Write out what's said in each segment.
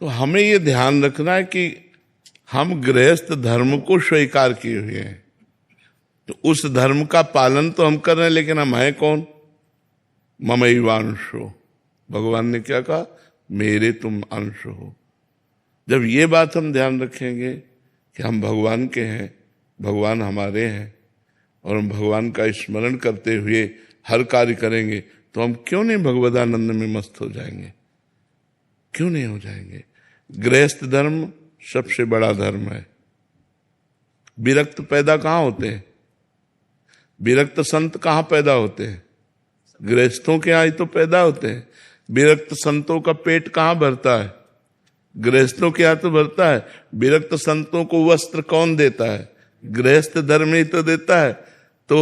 तो हमें ये ध्यान रखना है कि हम गृहस्थ धर्म को स्वीकार किए हुए हैं, तो उस धर्म का पालन तो हम कर रहे हैं, लेकिन हम हैं कौन? ममैवांशो। भगवान ने क्या कहा? मेरे तुम अंश हो। जब ये बात हम ध्यान रखेंगे कि हम भगवान के हैं, भगवान हमारे हैं, और हम भगवान का स्मरण करते हुए हर कार्य करेंगे, तो हम क्यों नहीं भगवदानंद में मस्त हो जाएंगे? क्यों नहीं हो जाएंगे? गृहस्थ धर्म सबसे बड़ा धर्म है। विरक्त पैदा कहाँ होते हैं? विरक्त संत कहाँ पैदा होते हैं? गृहस्थों के यहाँ ही तो पैदा होते हैं। विरक्त संतों का पेट कहाँ भरता है? गृहस्थों के यहाँ तो भरता है। विरक्त संतों को वस्त्र कौन देता है? गृहस्थ धर्म ही तो देता है। तो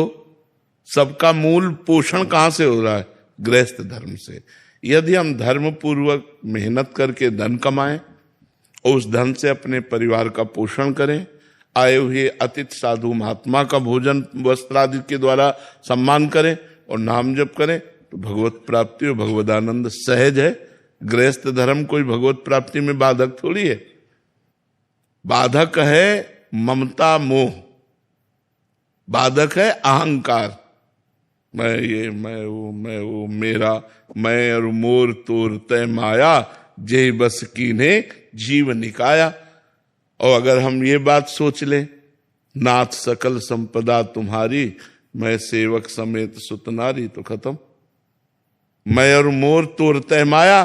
सबका मूल पोषण कहाँ से हो रहा है? गृहस्थ धर्म से। यदि हम धर्म पूर्वक मेहनत करके धन कमाएं और उस धन से अपने परिवार का पोषण करें, आए हुए अतिथि साधु महात्मा का भोजन वस्त्र आदि के द्वारा सम्मान करें और नाम जप करें, तो भगवत प्राप्ति और भगवदानंद सहज है। गृहस्थ धर्म कोई भगवत प्राप्ति में बाधक थोड़ी है। बाधक है ममता मोह, बाधक है अहंकार। मैं ये, मैं वो, मेरा, मैं और मोर तोर तय माया, जय बस कीन्हे जीव निकाया। और अगर हम ये बात सोच लें, नाथ सकल संपदा तुम्हारी, मैं सेवक समेत सुतनारी, तो खत्म। मैं और मोर तोर तय माया,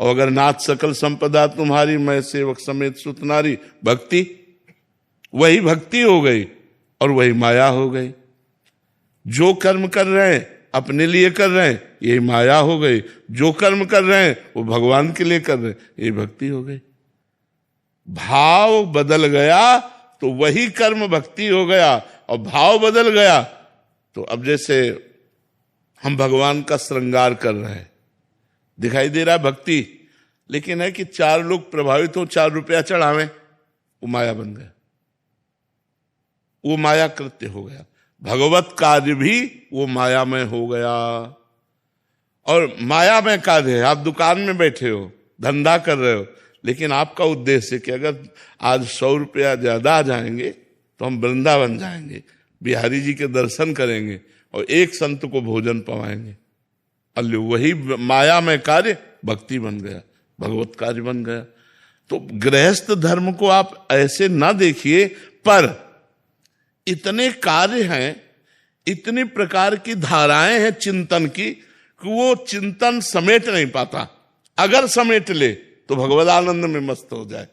और अगर नाथ सकल संपदा तुम्हारी, मैं सेवक समेत सुतनारी, भक्ति, वही भक्ति हो गई और वही माया हो गई। जो कर्म कर रहे हैं अपने लिए कर रहे हैं, यही माया हो गई। जो कर्म कर रहे हैं वो भगवान के लिए कर रहे हैं, यही भक्ति हो गई। भाव बदल गया तो वही कर्म भक्ति हो गया, और भाव बदल गया तो अब जैसे हम भगवान का श्रृंगार कर रहे हैं, दिखाई दे रहा है भक्ति, लेकिन है कि 4 लोग प्रभावित हो, 4 रुपया चढ़ावें, वो माया बन गया, वो माया कृत्य हो गया। भगवत कार्य भी वो माया में हो गया। और माया में कार्य है, आप दुकान में बैठे हो, धंधा कर रहे हो, लेकिन आपका उद्देश्य कि अगर आज 100 रुपया ज्यादा आ जाएंगे तो हम वृंदावन जाएंगे, बिहारी जी के दर्शन करेंगे और एक संत को भोजन पवाएंगे। अल्ले वही माया में कार्य भक्ति बन गया, भगवत कार्य बन गया। तो गृहस्थ धर्म को आप ऐसे ना देखिए, पर इतने कार्य हैं, इतनी प्रकार की धाराएं हैं चिंतन की, कि वो चिंतन समेट नहीं पाता। अगर समेट ले तो भगवदानंद में मस्त हो जाए।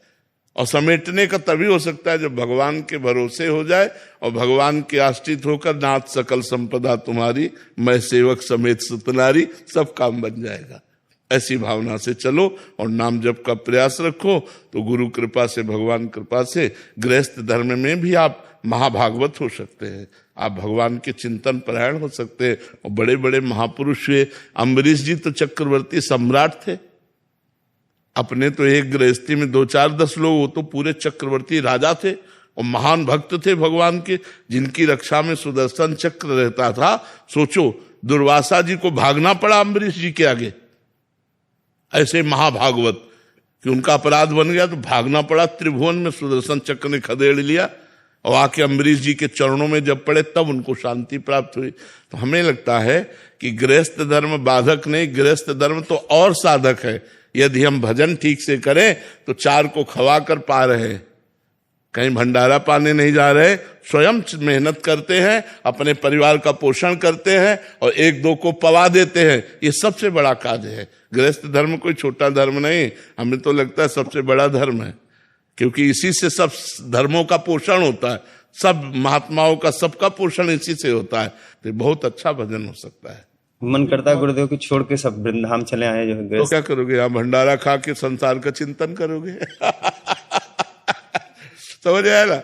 और समेटने का तभी हो सकता है जब भगवान के भरोसे हो जाए और भगवान के आश्रित होकर, नाथ सकल संपदा तुम्हारी, मैं सेवक समेत सुतनारी, सब काम बन जाएगा। ऐसी भावना से चलो और नाम जप का प्रयास रखो, तो गुरु कृपा से, भगवान कृपा से गृहस्थ धर्म में भी आप महाभागवत हो सकते हैं, आप भगवान के चिंतन परायण हो सकते हैं। और बड़े बड़े महापुरुष हुए, अम्बरीश जी तो चक्रवर्ती सम्राट थे, अपने तो एक गृहस्थी में 2, 4, 10 लोग, वो तो पूरे चक्रवर्ती राजा थे और महान भक्त थे भगवान के, जिनकी रक्षा में सुदर्शन चक्र रहता था। सोचो, दुर्वासा जी को भागना पड़ा अम्बरीश जी के आगे, ऐसे महाभागवत, कि उनका अपराध बन गया तो भागना पड़ा। त्रिभुवन में सुदर्शन चक्र ने खदेड़ लिया और आके अम्बरीश जी के चरणों में जब पड़े तब उनको शांति प्राप्त हुई। तो हमें लगता है कि गृहस्थ धर्म बाधक नहीं, गृहस्थ धर्म तो और साधक है। यदि हम भजन ठीक से करें तो 4 को खवा कर पा रहे हैं, कहीं भंडारा पाने नहीं जा रहे, स्वयं मेहनत करते हैं, अपने परिवार का पोषण करते हैं और 1-2 को पवा देते हैं। ये सबसे बड़ा कार्य है। गृहस्थ धर्म कोई छोटा धर्म नहीं, हमें तो लगता है सबसे बड़ा धर्म है, क्योंकि इसी से सब धर्मों का पोषण होता है, सब महात्माओं का सबका पोषण इसी से होता है। तो बहुत अच्छा भजन हो सकता है। मन करता है गुरुदेव की छोड़ के सब वृंदावन चले आए जो तो क्या करोगे? आप भंडारा खा के संसार का चिंतन करोगे? समझ आया ना?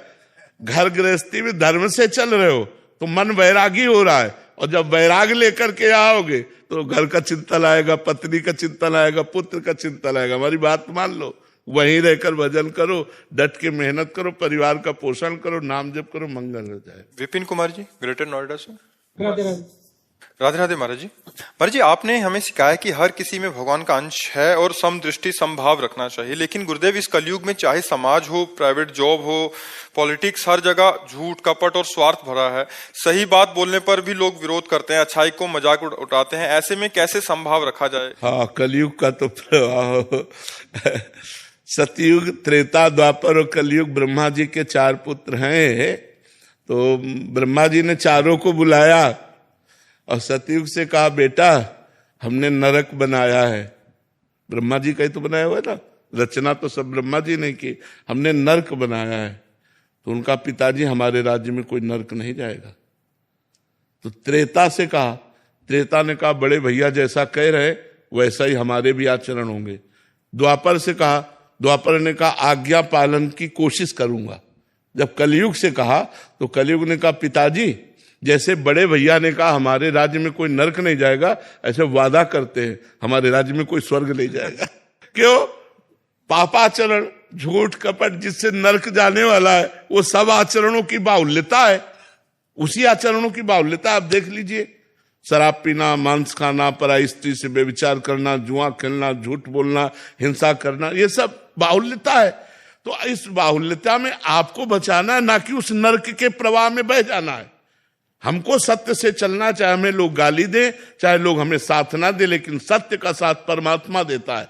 घर गृहस्थी में धर्म से चल रहे हो तो मन वैरागी हो रहा है, और जब वैराग लेकर के आओगे तो घर का चिंतन आएगा, पत्नी का चिंतन आएगा, पुत्र का चिंतन आएगा। हमारी बात मान लो, वहीं रहकर भजन करो, डट के मेहनत करो, परिवार का पोषण करो, नाम जप करो, मंगल हो जाए। विपिन कुमार जी, ग्रेटर नोएडा से। राधे राधे महाराज जी। महाराज जी, आपने हमें सिखाया कि हर किसी में भगवान का अंश है और समदृष्टि समभाव रखना चाहिए, लेकिन गुरुदेव इस कलयुग में चाहे समाज हो, प्राइवेट जॉब हो, पॉलिटिक्स, हर जगह झूठ, कपट और स्वार्थ भरा है। सही बात बोलने पर भी लोग विरोध करते हैं, अच्छाई को मजाक उठाते हैं। ऐसे में कैसे समभाव रखा जाए? हाँ, कलयुग का तो प्रवाह सतयुग, त्रेता, द्वापर और कलयुग ब्रह्मा जी के 4 पुत्र हैं। तो ब्रह्मा जी ने चारों को बुलाया और सतयुग से कहा, बेटा हमने नरक बनाया है। ब्रह्मा जी का ही तो बनाया हुआ है ना, रचना तो सब ब्रह्मा जी ने की। हमने नरक बनाया है। तो उनका पिताजी, हमारे राज्य में कोई नरक नहीं जाएगा। तो त्रेता से कहा, त्रेता ने कहा, बड़े भैया जैसा कह रहे वैसा ही हमारे भी आचरण होंगे। द्वापर से कहा, द्वापर ने कहा आज्ञा पालन की कोशिश करूंगा। जब कलयुग से कहा तो कलयुग ने कहा, पिताजी जैसे बड़े भैया ने कहा हमारे राज्य में कोई नरक नहीं जाएगा, ऐसे वादा करते हैं हमारे राज्य में कोई स्वर्ग नहीं जाएगा। क्यों? पापाचरण, झूठ, कपट जिससे नरक जाने वाला है, वो सब आचरणों की बाहुल्यता है। उसी आचरणों की बाहुल्यता आप देख लीजिए। शराब पीना, मांस खाना, पराई स्त्री से बेविचार करना, जुआ खेलना, झूठ बोलना, हिंसा करना, ये सब बाहुल्यता है। तो इस बाहुल्यता में आपको बचाना है, ना कि उस नरक के प्रवाह में बह जाना है। हमको सत्य से चलना, चाहे हमें लोग गाली दें, चाहे लोग हमें साथ ना दे, लेकिन सत्य का साथ परमात्मा देता है।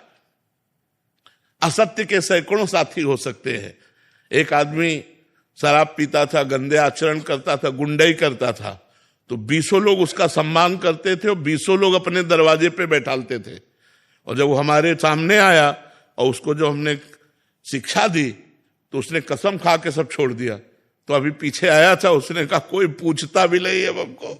असत्य के सैकड़ों साथी हो सकते हैं। एक आदमी शराब पीता था, गंदे आचरण करता था, गुंडाई करता था, तो 20 लोग उसका सम्मान करते थे और 20 लोग अपने दरवाजे पे बैठालते थे। और जब वो हमारे सामने आया और उसको जो हमने शिक्षा दी तो उसने कसम खा के सब छोड़ दिया। तो अभी पीछे आया था, उसने कहा कोई पूछता भी नहीं है हमको।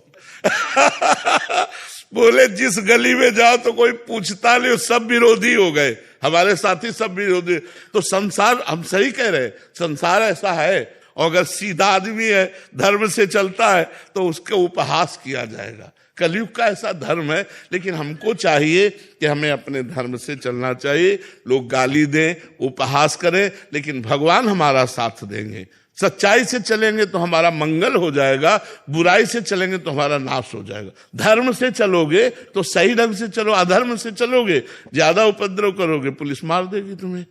बोले जिस गली में जाओ तो कोई पूछता नहीं, सब विरोधी हो गए, हमारे साथी सब विरोधी। तो संसार, हम सही कह रहे, संसार ऐसा है। और अगर सीधा आदमी है, धर्म से चलता है, तो उसके उपहास किया जाएगा। कलयुग का ऐसा धर्म है। लेकिन हमको चाहिए कि हमें अपने धर्म से चलना चाहिए। लोग गाली दें, उपहास करें, लेकिन भगवान हमारा साथ देंगे। सच्चाई से चलेंगे तो हमारा मंगल हो जाएगा, बुराई से चलेंगे तो हमारा नाश हो जाएगा। धर्म से चलोगे तो सही ढंग से चलो, अधर्म से चलोगे, ज्यादा उपद्रव करोगे, पुलिस मार देगी तुम्हें,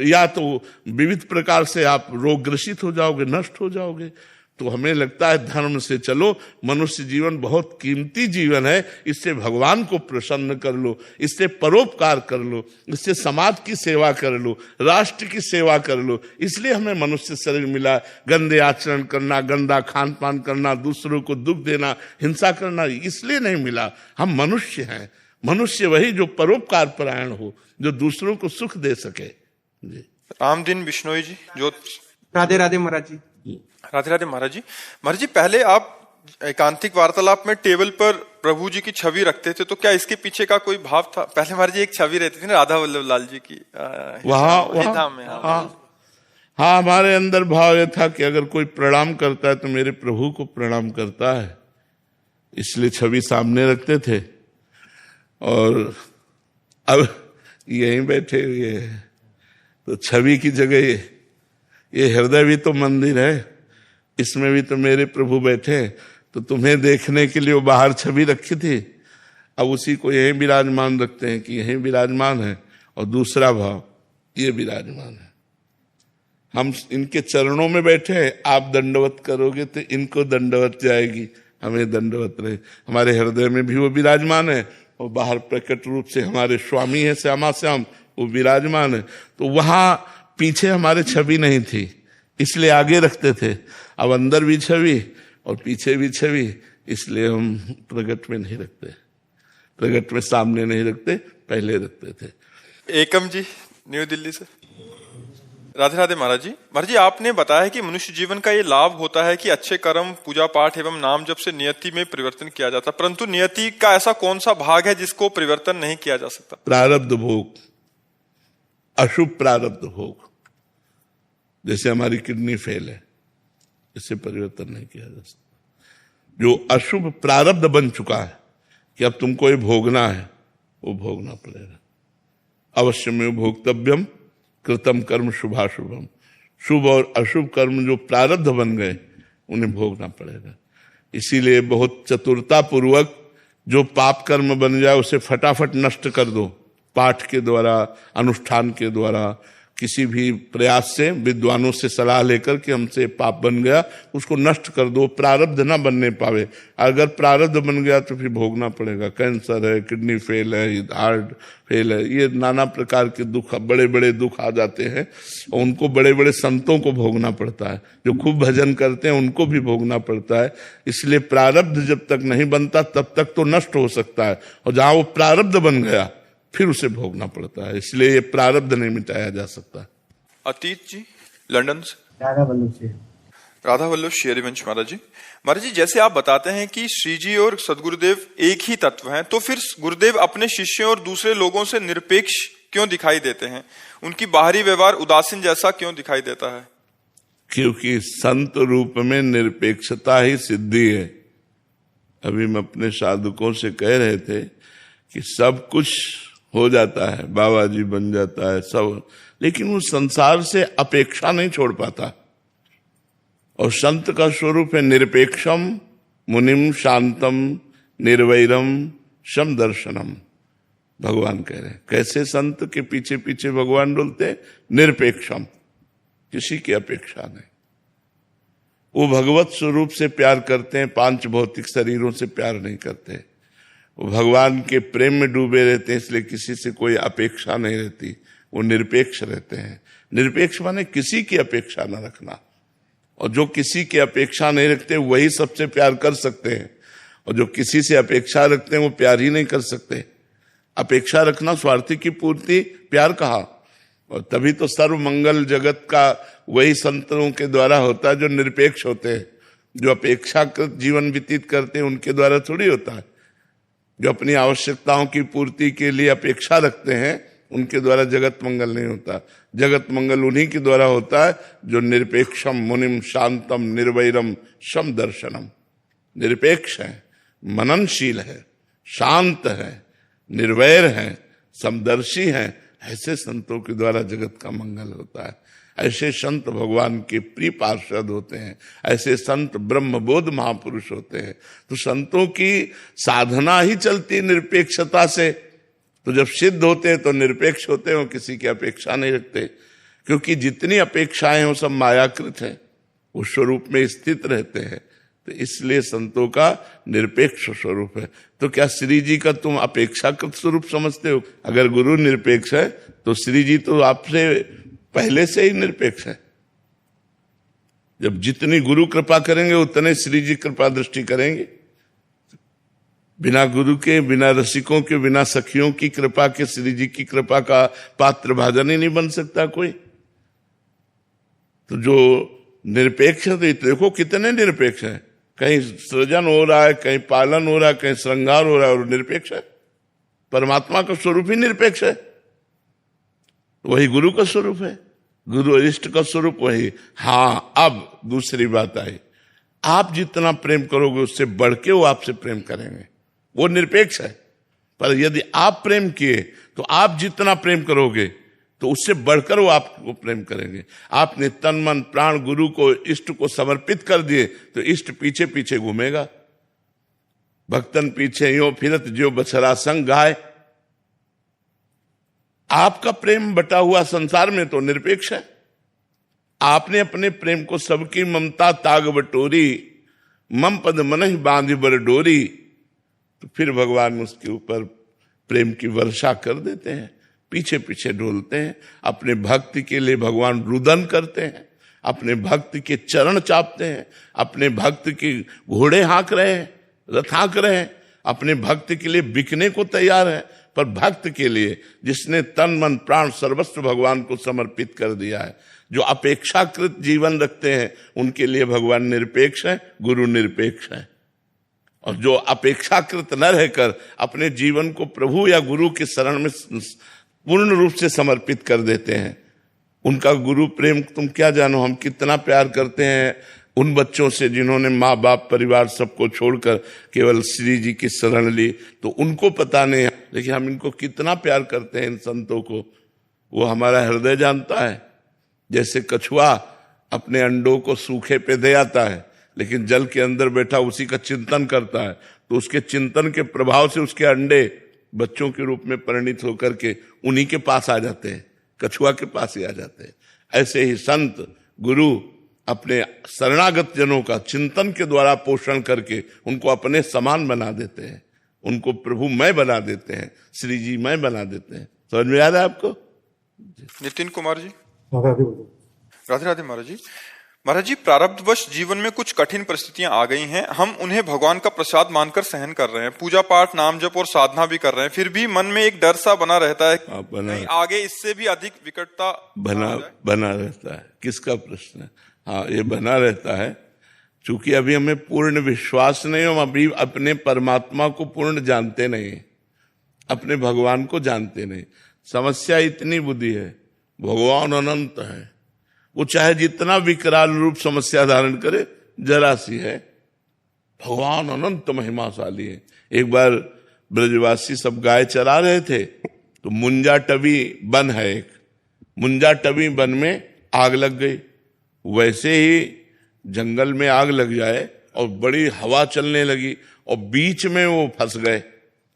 या तो विविध प्रकार से आप रोग ग्रसित हो जाओगे, नष्ट हो जाओगे। तो हमें लगता है धर्म से चलो। मनुष्य जीवन बहुत कीमती जीवन है, इससे भगवान को प्रसन्न कर लो, इससे परोपकार कर लो, इससे समाज की सेवा कर लो, राष्ट्र की सेवा कर लो। इसलिए हमें मनुष्य शरीर मिला। गंदे आचरण करना, गंदा खान पान करना, दूसरों को दुख देना, हिंसा करना इसलिए नहीं मिला। हम मनुष्य हैं। मनुष्य वही जो परोपकार परायण हो, जो दूसरों को सुख दे सके। जी। रामदीन बिश्नोई जी, जो राधे राधे महाराज जी। राधे राधे महाराज जी। महाराज जी, पहले आप एकांतिक वार्तालाप में टेबल पर प्रभु जी की छवि रखते थे, तो क्या इसके पीछे का कोई भाव था? पहले महाराज जी एक छवि रहती थी ना, राधा वल्लभ लाल जी की वहां। हाँ, हमारे अंदर भाव यह था कि अगर कोई प्रणाम करता है तो मेरे प्रभु को प्रणाम करता है, इसलिए छवि सामने रखते थे। और अब यहीं बैठे हुए हैं तो छवि की जगह ये हृदय भी तो मंदिर है, इसमें भी तो मेरे प्रभु बैठे। तो तुम्हें देखने के लिए वो बाहर छवि रखी थी, अब उसी को यहीं विराजमान रखते हैं कि यहीं विराजमान है। और दूसरा भाव, ये विराजमान है। हम इनके चरणों में बैठे हैं, आप दंडवत करोगे तो इनको दंडवत जाएगी, हमें दंडवत रहे। हमारे हृदय में भी वो विराजमान है और बाहर प्रकट रूप से हमारे स्वामी है श्यामा श्याम, वो विराजमान है। तो वहां पीछे हमारे छवि नहीं थी, इसलिए आगे रखते थे। अब अंदर भी छवि और पीछे भी छवि, इसलिए हम प्रकट में नहीं रखते, प्रकट में सामने नहीं रखते, पहले रखते थे। एकम जी, न्यू दिल्ली से। राधे राधे महाराज जी। महाराज जी, आपने बताया कि मनुष्य जीवन का ये लाभ होता है कि अच्छे कर्म, पूजा पाठ एवं नाम जप से नियति में परिवर्तन किया जाता, परंतु नियति का ऐसा कौन सा भाग है जिसको परिवर्तन नहीं किया जा सकता? प्रारब्ध भोग, अशुभ प्रारब्ध भोग। जैसे हमारी किडनी फेल है, इससे परिवर्तन नहीं किया जा सकता। जो अशुभ प्रारब्ध बन चुका है कि अब तुमको ये भोगना है, वो भोगना पड़ेगा। अवश्य में भोक्तव्यम कृतम कर्म शुभाशुभम। शुभ और अशुभ कर्म जो प्रारब्ध बन गए, उन्हें भोगना पड़ेगा। इसीलिए बहुत चतुरता पूर्वक जो पाप कर्म बन जाए उसे फटाफट नष्ट कर दो, पाठ के द्वारा, अनुष्ठान के द्वारा, किसी भी प्रयास से, विद्वानों से सलाह लेकर कि हमसे पाप बन गया, उसको नष्ट कर दो, प्रारब्ध ना बनने पावे। अगर प्रारब्ध बन गया तो फिर भोगना पड़ेगा। कैंसर है, किडनी फेल है, हार्ट फेल है, ये नाना प्रकार के दुख, बड़े बड़े दुख आ जाते हैं और उनको बड़े बड़े संतों को भोगना पड़ता है। जो खूब भजन करते हैं उनको भी भोगना पड़ता है। इसलिए प्रारब्ध जब तक नहीं बनता तब तक तो नष्ट हो सकता है, और जहां वो प्रारब्ध बन गया फिर उसे भोगना पड़ता है। इसलिए ये प्रारब्ध नहीं मिटाया जा सकता। अतीत जी लंदन से। राधा वल्लभ से। राधा वल्लभ श्री हरिवंश महाराज जी। महाराज जी, जैसे आप बताते हैं कि श्री जी और सदगुरुदेव एक ही तत्व हैं, तो फिर गुरुदेव अपने शिष्यों और दूसरे लोगों से निरपेक्ष क्यों दिखाई देते हैं? उनकी बाहरी व्यवहार उदासीन जैसा क्यों दिखाई देता है? क्योंकि संत रूप में निरपेक्षता ही सिद्धि है। अभी हम अपने साधकों से कह रहे थे कि सब कुछ हो जाता है, बाबा जी बन जाता है सब, लेकिन वो संसार से अपेक्षा नहीं छोड़ पाता। और संत का स्वरूप है निरपेक्षम मुनिम शांतम निर्वैरम शम दर्शनम। भगवान कह रहे हैं कैसे संत के पीछे पीछे भगवान डोलते? निरपेक्षम, किसी की अपेक्षा नहीं। वो भगवत स्वरूप से प्यार करते हैं, पांच भौतिक शरीरों से प्यार नहीं करते। वो भगवान के प्रेम में डूबे रहते हैं, इसलिए किसी से कोई अपेक्षा नहीं रहती। वो निरपेक्ष रहते हैं। निरपेक्ष माने किसी की अपेक्षा न रखना, और जो किसी की अपेक्षा नहीं रखते वही सबसे प्यार कर सकते हैं, और जो किसी से अपेक्षा रखते हैं वो प्यार ही नहीं कर सकते। अपेक्षा रखना स्वार्थी की पूर्ति प्यार कहा। और तभी तो सर्व मंगल जगत का वही संतों के द्वारा होता है जो निरपेक्ष होते हैं। जो अपेक्षाकृत जीवन व्यतीत करते हैं उनके द्वारा थोड़ी होता है। जो अपनी आवश्यकताओं की पूर्ति के लिए अपेक्षा रखते हैं उनके द्वारा जगत मंगल नहीं होता। जगत मंगल उन्हीं के द्वारा होता है जो निरपेक्षम मुनिम शांतम निर्वैरम शम दर्शनम। निरपेक्ष है, मननशील है, शांत है, निर्वैर है, समदर्शी है। ऐसे संतों के द्वारा जगत का मंगल होता है। ऐसे संत भगवान के प्रिय पार्षद होते हैं। ऐसे संत ब्रह्मबोध महापुरुष होते हैं। तो संतों की साधना ही चलती निरपेक्षता से। तो जब सिद्ध होते हैं तो निरपेक्ष होते हैं, वो किसी की अपेक्षा नहीं रखते। क्योंकि जितनी अपेक्षाएं वो सब मायाकृत है, वो स्वरूप में स्थित रहते हैं। तो इसलिए संतों का निरपेक्ष स्वरूप है। तो क्या श्री जी का तुम अपेक्षाकृत स्वरूप समझते हो? अगर गुरु निरपेक्ष है तो श्री जी तो आपसे पहले से ही निरपेक्ष है। जब जितनी गुरु कृपा करेंगे उतने श्री जी कृपा दृष्टि करेंगे। बिना गुरु के, बिना रसिकों के, बिना सखियों की कृपा के श्री जी की कृपा का पात्र भाजन ही नहीं बन सकता कोई। तो जो निरपेक्ष है, तो देखो कितने निरपेक्ष है। कहीं सृजन हो रहा है, कहीं पालन हो रहा है, कहीं श्रृंगार हो रहा है, और निरपेक्ष है। परमात्मा का स्वरूप ही निरपेक्ष है। वही गुरु का स्वरूप है, गुरु इष्ट का स्वरूप वही। हाँ, अब दूसरी बात आई, आप जितना प्रेम करोगे उससे बढ़ के वो आपसे प्रेम करेंगे। वो निरपेक्ष है। पर यदि आप प्रेम किए तो आप जितना प्रेम करोगे तो उससे बढ़कर वो आपको प्रेम करेंगे। आपने तन मन प्राण गुरु को, इष्ट को समर्पित कर दिए तो इष्ट पीछे पीछे घूमेगा। भक्तन पीछे यो फिरत जो बछड़ा संग गाय। आपका प्रेम बटा हुआ संसार में तो निरपेक्ष है। आपने अपने प्रेम को सबकी ममता ताग बटोरी, मम पद मनहि बांधि बर डोरी, तो फिर भगवान उसके ऊपर प्रेम की वर्षा कर देते हैं, पीछे पीछे डोलते हैं। अपने भक्ति के लिए भगवान रुदन करते हैं, अपने भक्त के चरण चापते हैं, अपने भक्त के घोड़े हाँक रहे हैं, रथ हाँक रहे हैं, अपने भक्त के लिए बिकने को तैयार है। पर भक्त के लिए जिसने तन मन प्राण सर्वस्व भगवान को समर्पित कर दिया है, जो अपेक्षाकृत जीवन रखते हैं, उनके लिए भगवान निरपेक्ष है, गुरु निरपेक्ष है। और जो अपेक्षाकृत न रहकर अपने जीवन को प्रभु या गुरु के शरण में पूर्ण रूप से समर्पित कर देते हैं, उनका गुरु प्रेम तुम क्या जानो। हम कितना प्यार करते हैं उन बच्चों से जिन्होंने माँ बाप परिवार सबको छोड़कर केवल श्री जी की शरण ली, तो उनको पता नहीं है। लेकिन हम इनको कितना प्यार करते हैं, इन संतों को। वो हमारा हृदय जानता है। जैसे कछुआ अपने अंडों को सूखे पे दे आता है, लेकिन जल के अंदर बैठा उसी का चिंतन करता है, तो उसके चिंतन के प्रभाव से उसके अंडे बच्चों के रूप में परिणित होकर के उन्हीं के पास आ जाते हैं, कछुआ के पास ही आ जाते हैं। ऐसे ही संत गुरु अपने शरणागत जनों का चिंतन के द्वारा पोषण करके उनको अपने समान बना देते हैं, उनको प्रभु मैं बना देते हैं, श्री जी मैं बना देते हैं। समझ में आ रहा है आपको? नितिन कुमार जी। राधे राधे महाराज जी। महाराज जी, प्रारब्धवश जीवन में कुछ कठिन परिस्थितियां आ गई हैं, हम उन्हें भगवान का प्रसाद मानकर सहन कर रहे हैं, पूजा पाठ नाम जप और साधना भी कर रहे हैं, फिर भी मन में एक डर सा बना रहता है कि आगे इससे भी अधिक विकटता बना रहता है। किसका प्रश्न है? हाँ, ये बना रहता है क्योंकि अभी हमें पूर्ण विश्वास नहीं, हम अभी अपने परमात्मा को पूर्ण जानते नहीं, अपने भगवान को जानते नहीं। समस्या इतनी बुद्धि है, भगवान अनंत है, वो चाहे जितना विकराल रूप समस्या धारण करे, जरा सी है। भगवान अनंत महिमाशाली है। एक बार ब्रजवासी सब गाय चरा रहे थे तो मुंजा टवी वन है एक, मुंजा टवी वन में आग लग गई। वैसे ही जंगल में आग लग जाए और बड़ी हवा चलने लगी और बीच में वो फंस गए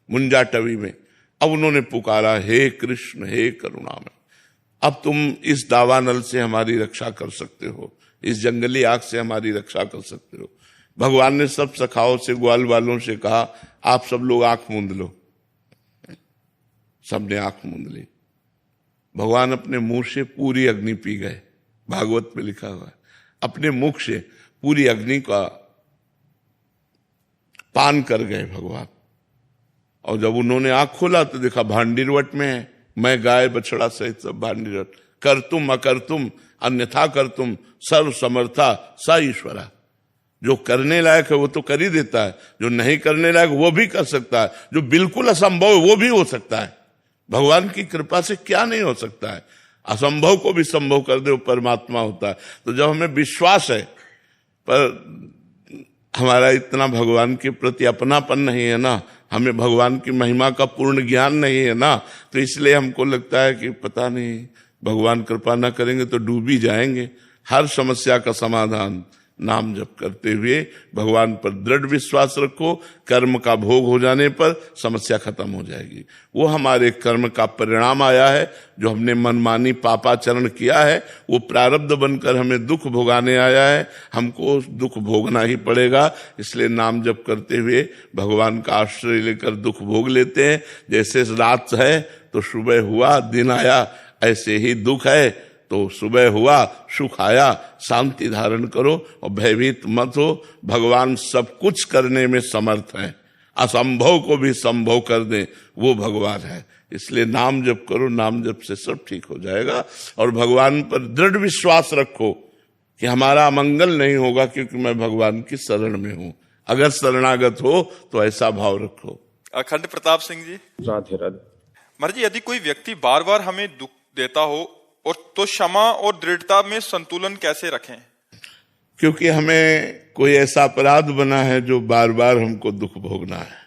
मुंजा टवी में। अब उन्होंने पुकारा, हे कृष्ण हे करुणामय, अब तुम इस दावानल से हमारी रक्षा कर सकते हो, इस जंगली आग से हमारी रक्षा कर सकते हो। भगवान ने सब सखाओं से, ग्वाल वालों से कहा, आप सब लोग आंख मूंद लो। सबने आंख मूंद ली। भगवान अपने मुंह से पूरी अग्नि पी गए। भागवत में लिखा हुआ है, अपने मुख से पूरी अग्नि का पान कर गए भगवान। और जब उन्होंने आंख खोला तो देखा भांडीरवट में है, मैं गाय बछड़ा सहित सब भांडीरवट। कर तुम अकर तुम अन्यथा कर तुम सर्व समर्था स ईश्वरा। जो करने लायक है वो तो कर ही देता है, जो नहीं करने लायक वो भी कर सकता है, जो बिल्कुल असंभव है वो भी हो सकता है। भगवान की कृपा से क्या नहीं हो सकता है? असंभव को भी संभव कर दे वो परमात्मा होता है। तो जब हमें विश्वास है पर हमारा इतना भगवान के प्रति अपनापन नहीं है ना, हमें भगवान की महिमा का पूर्ण ज्ञान नहीं है ना, तो इसलिए हमको लगता है कि पता नहीं भगवान कृपा ना करेंगे तो डूब ही जाएंगे। हर समस्या का समाधान नाम जप करते हुए भगवान पर दृढ़ विश्वास रखो। कर्म का भोग हो जाने पर समस्या खत्म हो जाएगी। वो हमारे कर्म का परिणाम आया है, जो हमने मनमानी पापाचरण किया है वो प्रारब्ध बनकर हमें दुख भोगाने आया है, हमको दुख भोगना ही पड़ेगा। इसलिए नाम जप करते हुए भगवान का आश्रय लेकर दुख भोग लेते हैं। जैसे रात है तो सुबह हुआ, दिन आया, ऐसे ही दुख है तो सुबह हुआ, सुख आया। शांति धारण करो और भयभीत मत हो। भगवान सब कुछ करने में समर्थ है, असंभव को भी संभव कर दे वो भगवान है। इसलिए नाम जप करो, नाम जप से सब ठीक हो जाएगा। और भगवान पर दृढ़ विश्वास रखो कि हमारा मंगल नहीं होगा क्योंकि मैं भगवान की शरण में हूं। अगर शरणागत हो तो ऐसा भाव रखो। अखंड प्रताप सिंह जी। राधे राधे। महाराज जी, यदि कोई व्यक्ति बार बार हमें दुख देता हो और तो क्षमा और दृढ़ता में संतुलन कैसे रखें? क्योंकि हमें कोई ऐसा अपराध बना है जो बार बार हमको दुख भोगना है।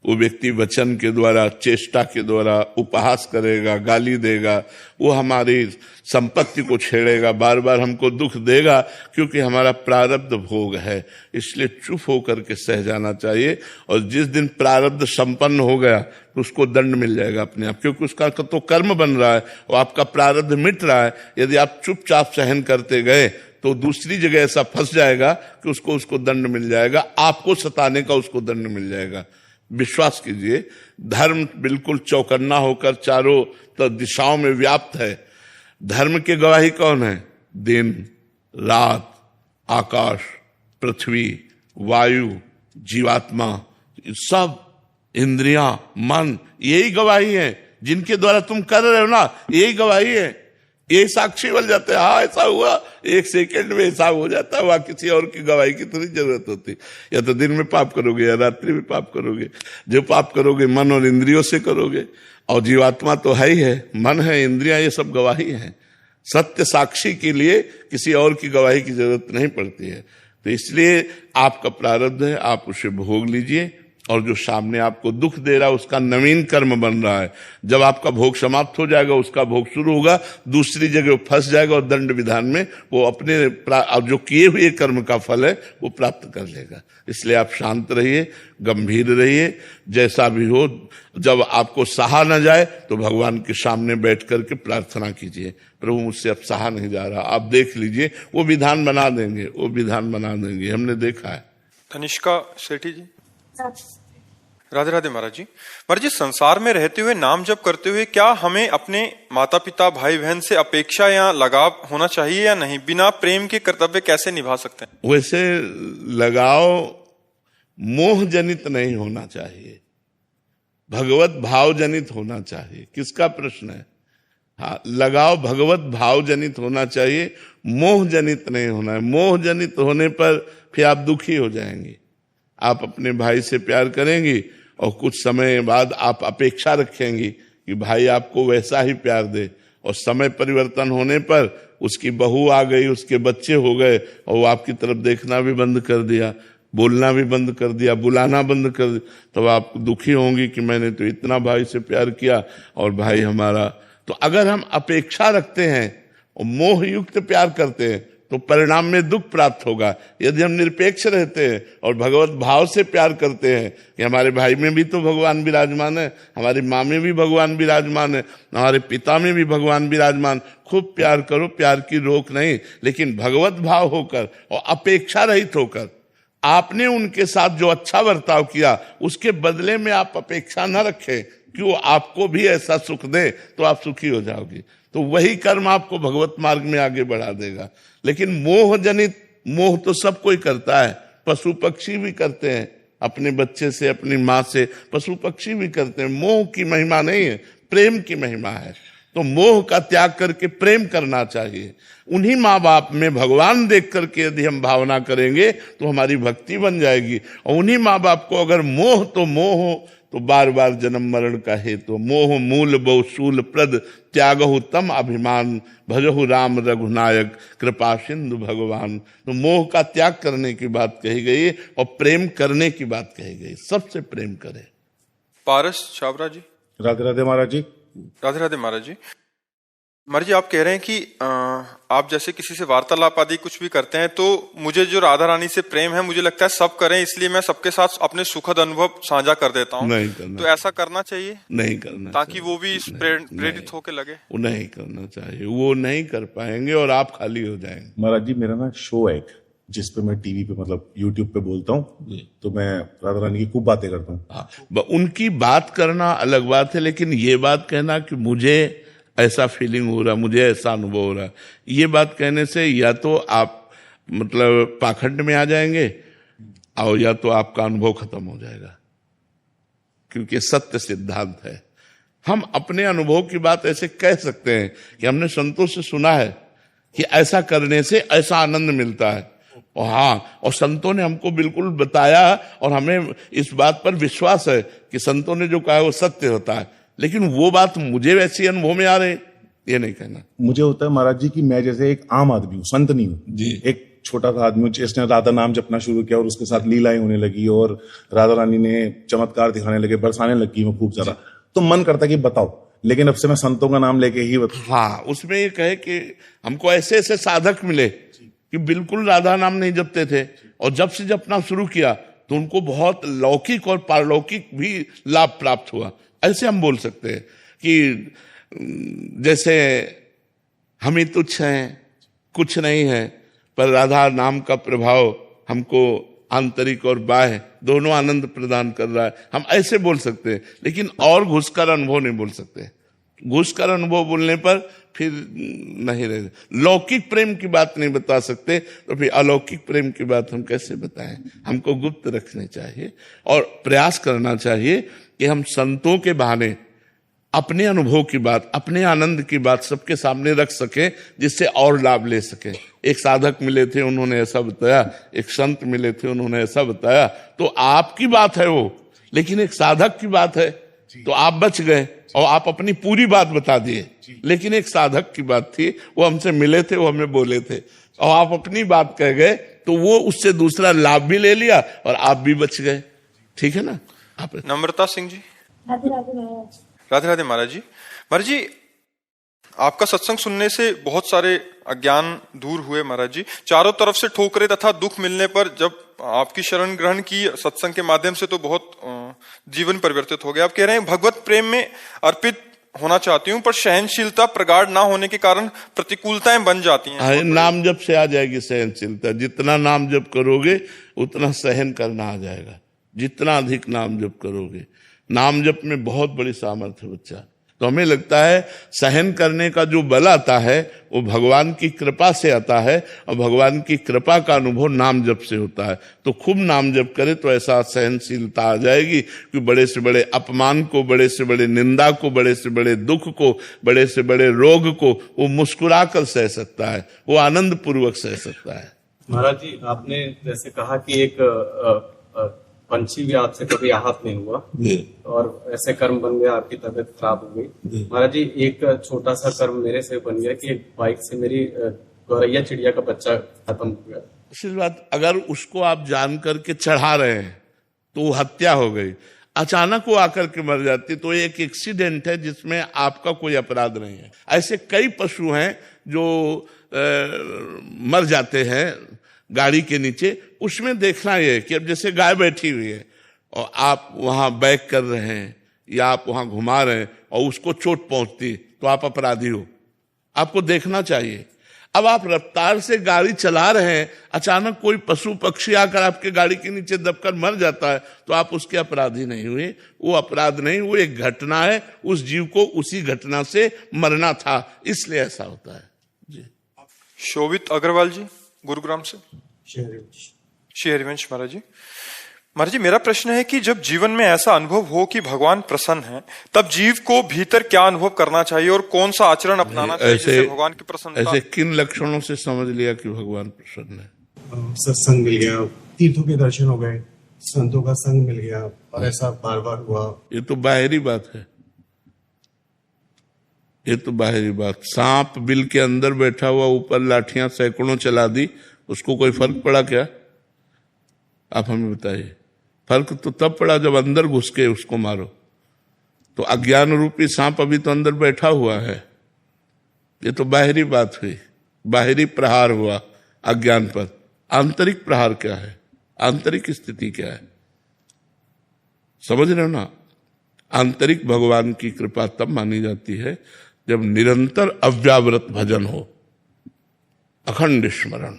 वो व्यक्ति वचन के द्वारा, चेष्टा के द्वारा उपहास करेगा, गाली देगा, वो हमारी संपत्ति को छेड़ेगा, बार बार हमको दुख देगा, क्योंकि हमारा प्रारब्ध भोग है। इसलिए चुप होकर के सह जाना चाहिए। और जिस दिन प्रारब्ध संपन्न हो गया तो उसको दंड मिल जाएगा अपने आप, क्योंकि उसका तो कर्म बन रहा है और आपका प्रारब्ध मिट रहा है। यदि आप चुपचाप सहन करते गए तो दूसरी जगह ऐसा फंस जाएगा कि उसको दंड मिल जाएगा, आपको सताने का उसको दंड मिल जाएगा। विश्वास कीजिए, धर्म बिल्कुल चौकन्ना होकर चारों तो दिशाओं में व्याप्त है। धर्म के गवाही कौन है? दिन रात, आकाश, पृथ्वी, वायु, जीवात्मा, सब इंद्रियां, मन, यही गवाही है। जिनके द्वारा तुम कर रहे हो ना, यही गवाही है। ये साक्षी बन जाते हैं, हाँ ऐसा हुआ, एक सेकंड में हिसाब हो जाता है। वहां किसी और की गवाही की थोड़ी जरूरत होती। या तो दिन में पाप करोगे या रात्रि में पाप करोगे। जो पाप करोगे मन और इंद्रियों से करोगे। और जीवात्मा तो है ही है, मन है, इंद्रियां, ये सब गवाही है। सत्य साक्षी के लिए किसी और की गवाही की जरूरत नहीं पड़ती है। तो इसलिए आपका प्रारब्ध है, आप उसे भोग लीजिए और जो सामने आपको दुख दे रहा है उसका नवीन कर्म बन रहा है। जब आपका भोग समाप्त हो जाएगा उसका भोग शुरू होगा, दूसरी जगह फंस जाएगा और दंड विधान में वो अपने जो किए हुए कर्म का फल है वो प्राप्त कर लेगा। इसलिए आप शांत रहिए, गंभीर रहिए, जैसा भी हो। जब आपको सहा न जाए तो भगवान के सामने बैठ करके प्रार्थना कीजिए, प्रभु मुझसे अब सहा नहीं जा रहा, आप देख लीजिए, वो विधान बना देंगे, वो विधान बना देंगे, हमने देखा है। तनिष्का सेठी जी। राधे राधे महाराज जी। महाराज जी, संसार में रहते हुए नाम जप करते हुए क्या हमें अपने माता पिता भाई बहन से अपेक्षा या लगाव होना चाहिए या नहीं? बिना प्रेम के कर्तव्य कैसे निभा सकते हैं? वैसे लगाव मोह जनित नहीं होना चाहिए, भगवत भाव जनित होना चाहिए। किसका प्रश्न है? हाँ, लगाव भगवत भाव जनित होना चाहिए, मोह जनित नहीं होना है। मोह जनित होने पर फिर आप दुखी हो जाएंगे। आप अपने भाई से प्यार करेंगी और कुछ समय बाद आप अपेक्षा रखेंगी कि भाई आपको वैसा ही प्यार दे, और समय परिवर्तन होने पर उसकी बहू आ गई, उसके बच्चे हो गए और वो आपकी तरफ देखना भी बंद कर दिया, बोलना भी बंद कर दिया, बुलाना बंद कर दिया, तब आप दुखी होंगी कि मैंने तो इतना भाई से प्यार किया और भाई हमारा। तो अगर हम अपेक्षा रखते हैं और मोह युक्त प्यार करते हैं तो परिणाम में दुख प्राप्त होगा। यदि हम निरपेक्ष रहते हैं और भगवत भाव से प्यार करते हैं कि हमारे भाई में भी तो भगवान विराजमान है, हमारी माँ में भी भगवान विराजमान है, हमारे पिता में भी भगवान विराजमान, खूब प्यार करो, प्यार की रोक नहीं, लेकिन भगवत भाव होकर और अपेक्षा रहित होकर आपने उनके साथ जो अच्छा बर्ताव किया उसके बदले में आप अपेक्षा न रखें कि वो आपको भी ऐसा सुख दे, तो आप सुखी हो जाओगे। तो वही कर्म आपको भगवत मार्ग में आगे बढ़ा देगा। लेकिन मोह जनित, मोह तो सब कोई करता है, पशु पक्षी भी करते हैं, अपने बच्चे से, अपनी माँ से, पशु पक्षी भी करते हैं। मोह की महिमा नहीं है, प्रेम की महिमा है। तो मोह का त्याग करके प्रेम करना चाहिए। उन्हीं माँ बाप में भगवान देख करके यदि हम भावना करेंगे तो हमारी भक्ति बन जाएगी। और उन्हीं माँ बाप को अगर मोह तो मोह हो तो बार बार जन्म मरण का हेतु। मोह मूल बहु शूल प्रद, त्यागहु तम अभिमान, भजहु राम रघुनायक, कृपा सिंधु भगवान। तो मोह का त्याग करने की बात कही गई और प्रेम करने की बात कही गई। सबसे प्रेम करें। पारस छाबरा जी। राधे राधे महाराज जी। राधे राधे महाराज जी। महाराज जी, आप कह रहे हैं कि आप जैसे किसी से वार्तालाप आदि कुछ भी करते हैं तो मुझे जो राधा रानी से प्रेम है, मुझे लगता है सब करें, इसलिए मैं सबके साथ अपने सुखद अनुभव साझा कर देता हूँ। नहीं करना, तो ऐसा करना चाहिए? नहीं करना, ताकि वो भी प्रेरित होके लगे। वो नहीं करना चाहिए, वो नहीं कर पाएंगे और आप खाली हो जाएंगे। महाराज जी, मेरा ना शो है एक, जिसपे मैं टीवी पे मतलब यूट्यूब पे बोलता हूँ, तो मैं राधा रानी की खूब बातें करता हूँ। उनकी बात करना अलग बात है, लेकिन ये बात कहना कि मुझे ऐसा फीलिंग हो रहा, मुझे ऐसा अनुभव हो रहा, ये बात कहने से या तो आप मतलब पाखंड में आ जाएंगे और या तो आपका अनुभव खत्म हो जाएगा, क्योंकि सत्य सिद्धांत है। हम अपने अनुभव की बात ऐसे कह सकते हैं कि हमने संतों से सुना है कि ऐसा करने से ऐसा आनंद मिलता है, और हाँ, और संतों ने हमको बिल्कुल बताया और हमें इस बात पर विश्वास है कि संतों ने जो कहा है वो सत्य होता है। लेकिन वो बात मुझे वैसी अनुभव में आ रही, ये नहीं कहना। मुझे होता है महाराज जी कि मैं जैसे एक आम आदमी हूँ, संत नहीं हूँ, एक छोटा सा आदमी हूँ जिसने राधा नाम जपना शुरू किया और उसके साथ लीलाएं होने लगी और राधा रानी ने चमत्कार दिखाने लगे, बरसाने लगी वो खूब ज्यादा, तो मन करता कि बताओ, लेकिन अब से मैं संतों का नाम लेके ही हाँ, उसमें ये कहे कि हमको ऐसे ऐसे साधक मिले कि बिल्कुल राधा नाम नहीं जपते थे और जब से जपना शुरू किया तो उनको बहुत लौकिक और पारलौकिक भी लाभ प्राप्त हुआ। ऐसे हम बोल सकते हैं कि जैसे हम ही तुच्छ हैं, कुछ नहीं है, पर राधा नाम का प्रभाव हमको आंतरिक और बाह्य दोनों आनंद प्रदान कर रहा है, हम ऐसे बोल सकते हैं। लेकिन और घुसकर अनुभव नहीं बोल सकते। घुसकर अनुभव बोलने पर फिर नहीं रहे। लौकिक प्रेम की बात नहीं बता सकते तो फिर अलौकिक प्रेम की बात हम कैसे बताएं? हमको गुप्त रखने चाहिए और प्रयास करना चाहिए कि हम संतों के बहाने अपने अनुभव की बात, अपने आनंद की बात सबके सामने रख सके, जिससे और लाभ ले सके। एक साधक मिले थे, उन्होंने ऐसा बताया, एक संत मिले थे, उन्होंने ऐसा बताया, तो आपकी बात है वो, लेकिन एक साधक की बात है तो आप बच गए और आप अपनी पूरी बात बता दिए। लेकिन एक साधक की बात थी, वो हमसे मिले थे, वो हमें बोले थे और आप अपनी बात कह गए, तो वो उससे दूसरा लाभ भी ले लिया और आप भी बच गए। ठीक है ना? आप नम्रता सिंह जी। राधे राधे महाराज। राधे राधे महाराज जी। महाराज जी, आपका सत्संग सुनने से बहुत सारे अज्ञान दूर हुए महाराज जी। चारों तरफ से ठोकरें तथा दुख मिलने पर जब आपकी शरण ग्रहण की सत्संग के माध्यम से तो बहुत जीवन परिवर्तित हो गया। आप कह रहे हैं भगवत प्रेम में अर्पित होना चाहती हूँ, पर सहनशीलता प्रगाढ़ ना होने के कारण प्रतिकूलताएं बन जाती हैं। नाम जप से आ जाएगी सहनशीलता। जितना नाम जप करोगे उतना सहन करना आ जाएगा। जितना अधिक नाम जप करोगे, नाम जप में बहुत बड़ी सामर्थ्य बच्चा। तो हमें लगता है सहन करने का जो बल आता है वो भगवान की कृपा से आता है, और भगवान की कृपा का अनुभव नाम जप से होता है। तो खूब नाम जप करे तो ऐसा सहनशीलता आ जाएगी कि बड़े से बड़े अपमान को, बड़े से बड़े निंदा को, बड़े से बड़े दुख को, बड़े से बड़े रोग को वो मुस्कुरा कर सह सकता है, वो आनंद पूर्वक सह सकता है। महाराज जी, आपने जैसे कहा कि एक पंछी भी आपसे कभी आहत नहीं हुआ और ऐसे कर्म बन गया, आपकी तबीयत खराब हो गई। महाराज जी, एक छोटा सा कर्म मेरे से बन गया कि एक बाइक से मेरी गौरैया चिड़िया का बच्चा खत्म हो गया। सिर्फ बात, अगर उसको आप जान करके चढ़ा रहे हैं तो हत्या हो गई, अचानक वो आकर के मर जाती तो एक एक्सीडेंट है जिसमें आपका कोई अपराध नहीं है। ऐसे कई पशु हैं जो मर जाते हैं गाड़ी के नीचे। उसमें देखना यह कि अब जैसे गाय बैठी हुई है और आप वहां बैक कर रहे हैं या आप वहां घुमा रहे हैं और उसको चोट पहुंचती तो आप अपराधी हो, आपको देखना चाहिए। अब आप रफ्तार से गाड़ी चला रहे हैं, अचानक कोई पशु पक्षी आकर आपके गाड़ी के नीचे दबकर मर जाता है तो आप उसके अपराधी नहीं हुए। वो अपराध नहीं, वो एक घटना है, उस जीव को उसी घटना से मरना था, इसलिए ऐसा होता है जी। शोभित अग्रवाल जी, गुरुग्राम से। श्री हरिवंश महाराज जी। महाराज जी, मेरा प्रश्न है कि जब जीवन में ऐसा अनुभव हो कि भगवान प्रसन्न है, तब जीव को भीतर क्या अनुभव करना चाहिए और कौन सा आचरण अपनाना चाहिए जिससे भगवान की प्रसन्नता। ऐसे किन लक्षणों से समझ लिया कि भगवान प्रसन्न है? सत्संग मिल गया, तीर्थों के दर्शन हो गए, संतों का संग मिल गया और ऐसा बार बार हुआ। ये तो बाहरी बात है, ये तो बाहरी बात। सांप बिल के अंदर बैठा हुआ ऊपर लाठियां सैकड़ों चला दी, उसको कोई फर्क पड़ा क्या? आप हमें बताइए। फर्क तो तब पड़ा जब अंदर घुस के उसको मारो। तो अज्ञान रूपी सांप अभी तो अंदर बैठा हुआ है। ये तो बाहरी बात हुई, बाहरी प्रहार हुआ अज्ञान पर। आंतरिक प्रहार क्या है, आंतरिक स्थिति क्या है, समझ रहे हो ना? आंतरिक भगवान की कृपा तब मानी जाती है जब निरंतर अव्यावृत भजन हो, अखंड स्मरण,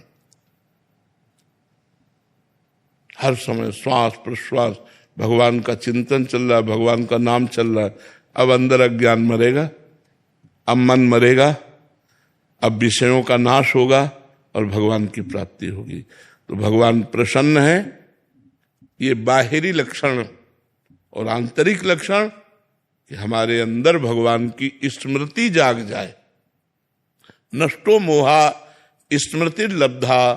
हर समय श्वास प्रश्वास भगवान का चिंतन चल रहा है, भगवान का नाम चल रहा है। अब अंदर अज्ञान मरेगा, अब मन मरेगा, अब विषयों का नाश होगा और भगवान की प्राप्ति होगी। तो भगवान प्रसन्न है, ये बाहरी लक्षण। और आंतरिक लक्षण कि हमारे अंदर भगवान की स्मृति जाग जाए। नष्टो मोहा स्मृति लब्धा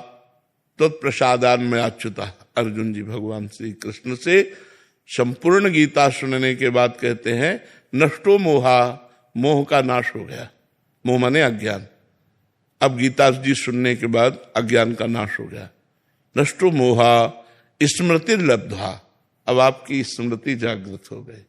तत्प्रसादान में अच्युता। अर्जुन जी भगवान श्री कृष्ण से संपूर्ण गीता सुनने के बाद कहते हैं नष्टो मोहा, मोह का नाश हो गया। मोह माने अज्ञान। अब गीता जी सुनने के बाद अज्ञान का नाश हो गया। नष्टो मोहा स्मृति लब्धा, अब आपकी स्मृति जागृत हो गई।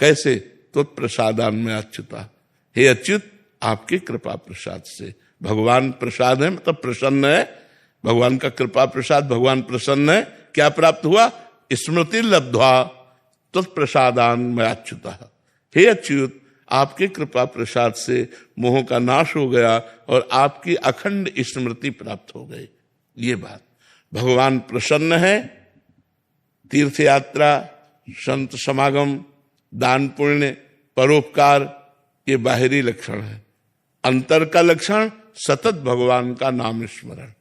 कैसे? तो प्रसादान में अच्युता, हे अच्युत आपकी कृपा प्रसाद से। भगवान प्रसाद है मतलब प्रसन्न है, भगवान का कृपा प्रसाद, भगवान प्रसन्न है। क्या प्राप्त हुआ? स्मृति लब्ध्वा तत्प्रसादान में अच्युता, हे अच्युत आपके कृपा प्रसाद से मोह का नाश हो गया और आपकी अखंड स्मृति प्राप्त हो गई। ये बात, भगवान प्रसन्न है। तीर्थ यात्रा, संत समागम, दान पुण्य, परोपकार, ये बाहरी लक्षण है। अंतर का लक्षण सतत भगवान का नाम स्मरण।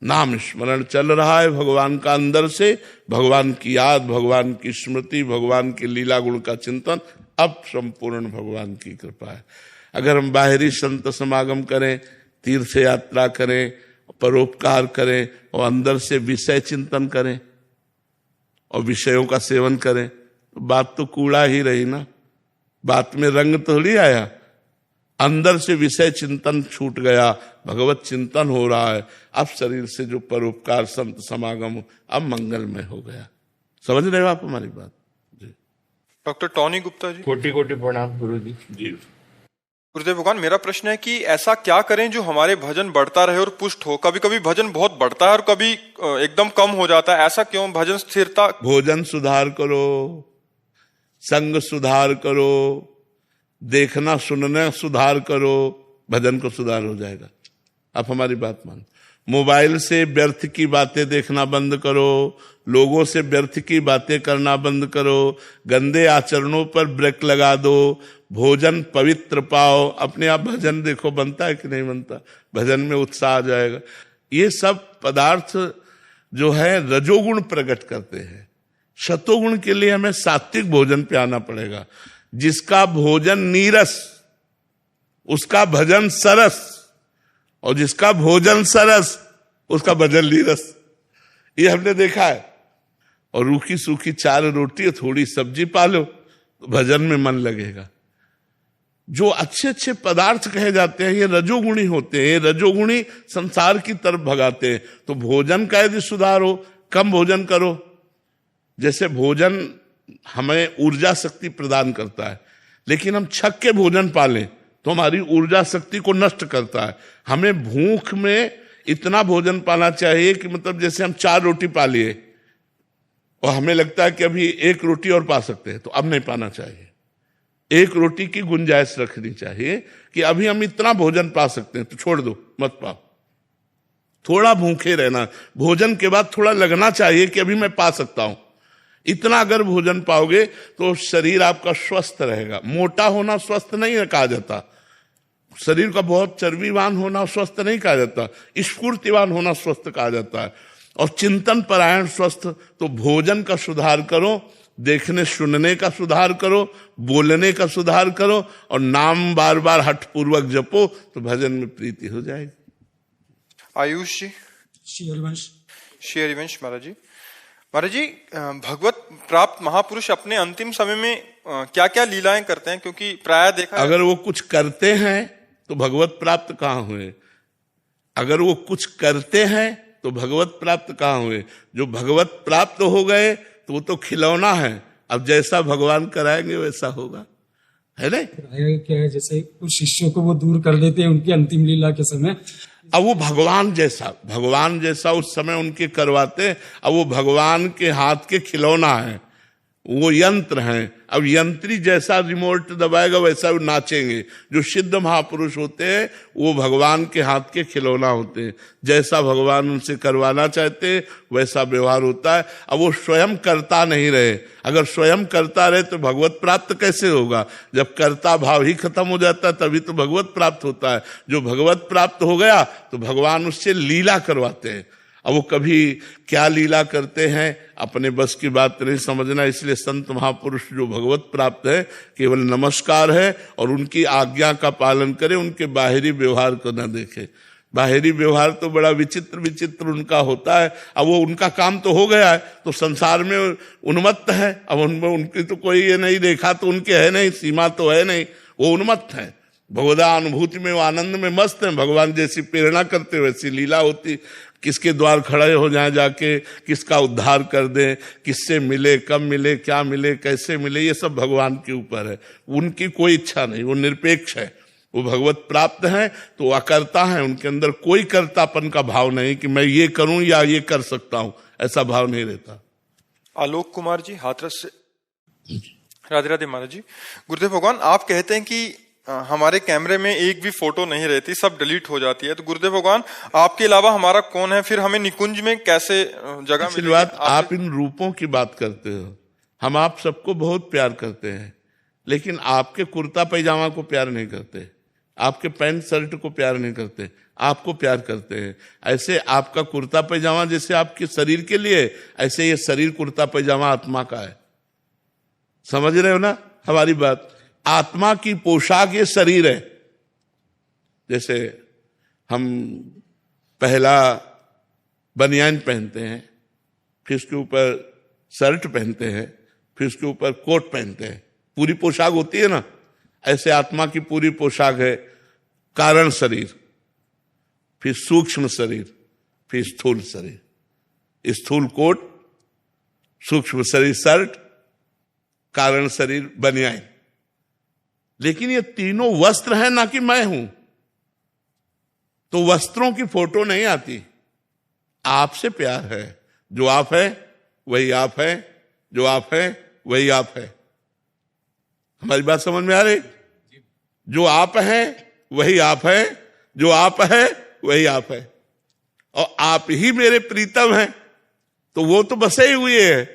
नाम स्मरण चल रहा है भगवान का अंदर से, भगवान की याद, भगवान की स्मृति, भगवान के लीला गुण का चिंतन, अब संपूर्ण भगवान की कृपा है। अगर हम बाहरी संत समागम करें, तीर्थ यात्रा करें, परोपकार करें और अंदर से विषय चिंतन करें और विषयों का सेवन करें तो बात तो कूड़ा ही रही ना, बात में रंग तो नहीं आया। अंदर से विषय चिंतन छूट गया, भगवत चिंतन हो रहा है। अब शरीर से जो परोपकार संत समागम अब मंगलमय हो गया, समझ रहे हो आप हमारी बात? Doctor Tony Gupta ji. कोटि कोटि प्रणाम गुरु जी। गुरुदेव भगवान, मेरा प्रश्न है कि ऐसा क्या करें जो हमारे भजन बढ़ता रहे और पुष्ट हो? कभी कभी भजन बहुत बढ़ता है और कभी एकदम कम हो जाता है, ऐसा क्यों? भजन स्थिरता। भोजन सुधार करो, संग सुधार करो, देखना सुनना सुधार करो, भजन को सुधार हो जाएगा। आप हमारी बात मानो। मोबाइल से व्यर्थ की बातें देखना बंद करो, लोगों से व्यर्थ की बातें करना बंद करो, गंदे आचरणों पर ब्रेक लगा दो, भोजन पवित्र पाओ। अपने आप भजन देखो बनता है कि नहीं बनता, भजन में उत्साह आ जाएगा। ये सब पदार्थ जो है रजोगुण प्रकट करते हैं। शतोगुण के लिए हमें सात्विक भोजन पे आना पड़ेगा। जिसका भोजन नीरस उसका भजन सरस, और जिसका भोजन सरस उसका भजन नीरस। ये हमने देखा है। और रूखी सूखी 4 रोटी और थोड़ी सब्जी पालो तो भजन में मन लगेगा। जो अच्छे अच्छे पदार्थ कहे जाते हैं ये रजोगुणी होते हैं, ये रजोगुणी संसार की तरफ भगाते हैं। तो भोजन का यदि सुधार हो, कम भोजन करो। जैसे भोजन हमें ऊर्जा शक्ति प्रदान करता है, लेकिन हम छक के भोजन पालें तो हमारी ऊर्जा शक्ति को नष्ट करता है। हमें भूख में इतना भोजन पाना चाहिए कि मतलब जैसे हम 4 रोटी पा लिए और हमें लगता है कि अभी 1 रोटी और पा सकते हैं, तो अब नहीं पाना चाहिए। 1 रोटी की गुंजाइश रखनी चाहिए कि अभी हम इतना भोजन पा सकते हैं, तो छोड़ दो, मत पाओ। थोड़ा भूखे रहना, भोजन के बाद थोड़ा लगना चाहिए कि अभी मैं पा सकता हूं। इतना अगर भोजन पाओगे तो शरीर आपका स्वस्थ रहेगा। मोटा होना स्वस्थ नहीं कहा जाता, शरीर का बहुत चर्बीवान होना स्वस्थ नहीं कहा जाता, स्फूर्तिवान होना स्वस्थ कहा जाता है। और चिंतन परायण स्वस्थ। तो भोजन का सुधार करो, देखने सुनने का सुधार करो, बोलने का सुधार करो, और नाम बार बार हठपूर्वक जपो तो भजन में प्रीति हो जाएगी। आयुष जी। श्री हरिवंश। श्री हरिवंश महाराज जी। महाराज जी, भगवत प्राप्त महापुरुष अपने अंतिम समय में क्या क्या लीलाएं करते हैं? क्योंकि प्राय देखा अगर वो कुछ करते हैं तो भगवत प्राप्त कहाँ हुए? अगर वो कुछ करते हैं तो भगवत प्राप्त कहाँ हुए? जो भगवत प्राप्त हो गए तो वो तो खिलौना है। अब जैसा भगवान कराएंगे वैसा होगा, है ना? क्या है, जैसे कुछ शिष्यों को वो दूर कर देते हैं उनकी अंतिम लीला के समय। अब वो भगवान जैसा उस समय उनके करवाते। अब वो भगवान के हाथ के खिलौना है, वो यंत्र हैं। अब यंत्री जैसा रिमोट दबाएगा वैसा वो नाचेंगे। जो सिद्ध महापुरुष होते हैं वो भगवान के हाथ के खिलौना होते हैं। जैसा भगवान उनसे करवाना चाहते हैं वैसा व्यवहार होता है। अब वो स्वयं करता नहीं रहे। अगर स्वयं करता रहे तो भगवत प्राप्त कैसे होगा? जब कर्ता भाव ही खत्म हो जाता है तभी तो भगवत प्राप्त होता है। जो भगवत प्राप्त हो गया तो भगवान उससे लीला करवाते हैं। अब वो कभी क्या लीला करते हैं अपने बस की बात नहीं समझना। इसलिए संत महापुरुष जो भगवत प्राप्त है केवल नमस्कार है और उनकी आज्ञा का पालन करे, उनके बाहरी व्यवहार को न देखे। बाहरी व्यवहार तो बड़ा विचित्र उनका होता है। अब वो उनका काम तो हो गया है तो संसार में उन्मत्त है। अब उनमें उनकी तो कोई ये नहीं देखा तो उनके है नहीं, सीमा तो है नहीं, वो उन्मत्त है। भगवदा अनुभूति में वो आनंद में मस्त है। भगवान जैसी प्रेरणा करते वैसी लीला होती। किसके द्वार खड़े हो जाए जाके, किसका उद्धार कर दे, किससे मिले, कब मिले, क्या मिले, कैसे मिले, ये सब भगवान के ऊपर है। उनकी कोई इच्छा नहीं, वो निरपेक्ष है। वो भगवत प्राप्त हैं तो अकर्ता हैं। उनके अंदर कोई कर्तापन का भाव नहीं कि मैं ये करूं या ये कर सकता हूं, ऐसा भाव नहीं रहता। आलोक कुमार जी, हाथरस से। राधे राधे महाराज जी। गुरुदेव भगवान, आप कहते हैं कि हमारे कैमरे में एक भी फोटो नहीं रहती, सब डिलीट हो जाती है। तो गुरुदेव भगवान, आपके अलावा हमारा कौन है? फिर हमें निकुंज में कैसे जगह मिलेगी? बात आप इन रूपों की बात करते हो। हम आप सबको बहुत प्यार करते हैं, लेकिन आपके कुर्ता पैजामा को प्यार नहीं करते, आपके पैंट शर्ट को प्यार नहीं करते, आपको प्यार करते हैं। ऐसे आपका कुर्ता पैजामा जैसे आपके शरीर के लिए, ऐसे ये शरीर कुर्ता पैजामा आत्मा का है। समझ रहे हो ना हमारी बात? आत्मा की पोशाक ये शरीर है। जैसे हम पहला बनियान पहनते हैं, फिर उसके ऊपर शर्ट पहनते हैं, फिर उसके ऊपर कोट पहनते हैं, पूरी पोशाक होती है ना। ऐसे आत्मा की पूरी पोशाक है कारण शरीर, फिर सूक्ष्म शरीर, फिर स्थूल शरीर। स्थूल कोट, सूक्ष्म शरीर शर्ट, कारण शरीर बनियान। लेकिन ये तीनों वस्त्र हैं, ना कि मैं हूं। तो वस्त्रों की फोटो नहीं आती, आपसे प्यार है। जो आप है वही आप है, जो आप है वही आप है। हमारी बात समझ में आ रही? जो आप है वही आप है, जो आप है वही आप है। और आप ही मेरे प्रीतम हैं, तो वो तो बसे ही हुए हैं।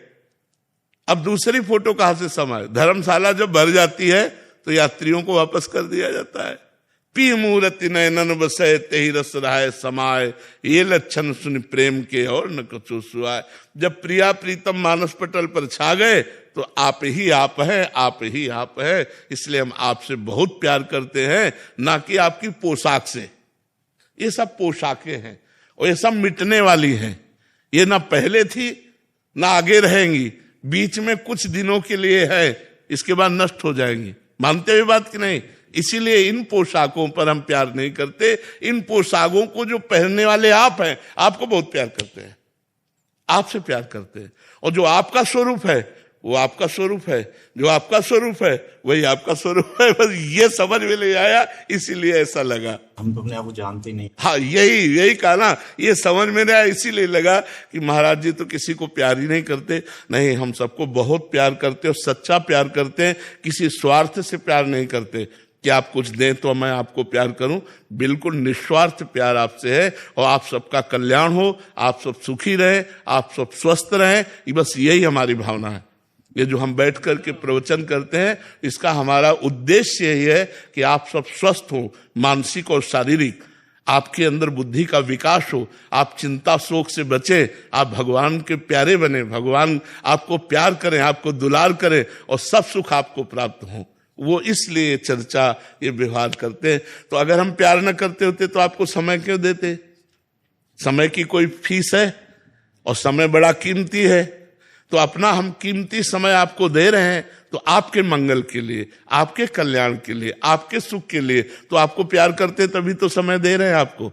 अब दूसरी फोटो कहां से समाये? धर्मशाला जब भर जाती है तो यात्रियों को वापस कर दिया जाता है। पी मूर्ति नयनन बसे तेहि रस रहाय समाय, ये लक्षण सुन प्रेम के और न कछु सुआय। जब प्रिया प्रीतम मानस पटल पर छा गए तो आप ही आप है, आप ही आप है। इसलिए हम आपसे बहुत प्यार करते हैं, ना कि आपकी पोशाक से। ये सब पोशाकें हैं और ये सब मिटने वाली हैं। ये ना पहले थी ना आगे रहेंगी, बीच में कुछ दिनों के लिए है, इसके बाद नष्ट हो जाएंगी। मानते हुए बात कि नहीं? इसीलिए इन पोशाकों पर हम प्यार नहीं करते। इन पोशाकों को जो पहनने वाले आप हैं, आपको बहुत प्यार करते हैं, आपसे प्यार करते हैं। और जो आपका स्वरूप है वो आपका स्वरूप है, जो आपका स्वरूप है वही आपका स्वरूप है। बस ये समझ में ले आया, इसीलिए ऐसा लगा। हम तो अपने आप को जानते ही नहीं। हाँ, यही कहा ना, ये समझ में नहीं आया, इसीलिए लगा कि महाराज जी तो किसी को प्यार ही नहीं करते। नहीं, हम सबको बहुत प्यार करते और सच्चा प्यार करते हैं, किसी स्वार्थ से प्यार नहीं करते कि आप कुछ दें तो मैं आपको प्यार करूं। बिल्कुल निस्वार्थ प्यार आपसे है और आप सबका कल्याण हो, आप सब सुखी रहें, आप सब स्वस्थ रहें, बस यही हमारी भावना है। ये जो हम बैठ करके प्रवचन करते हैं, इसका हमारा उद्देश्य यही है कि आप सब स्वस्थ हो, मानसिक और शारीरिक, आपके अंदर बुद्धि का विकास हो, आप चिंता शोक से बचें, आप भगवान के प्यारे बने, भगवान आपको प्यार करें, आपको दुलार करें और सब सुख आपको प्राप्त हो। वो इसलिए चर्चा, ये व्यवहार करते हैं। तो अगर हम प्यार न करते होते तो आपको समय क्यों देते? समय की कोई फीस है और समय बड़ा कीमती है। तो अपना हम कीमती समय आपको दे रहे हैं तो आपके मंगल के लिए, आपके कल्याण के लिए, आपके सुख के लिए। तो आपको प्यार करते तभी तो समय दे रहे हैं आपको।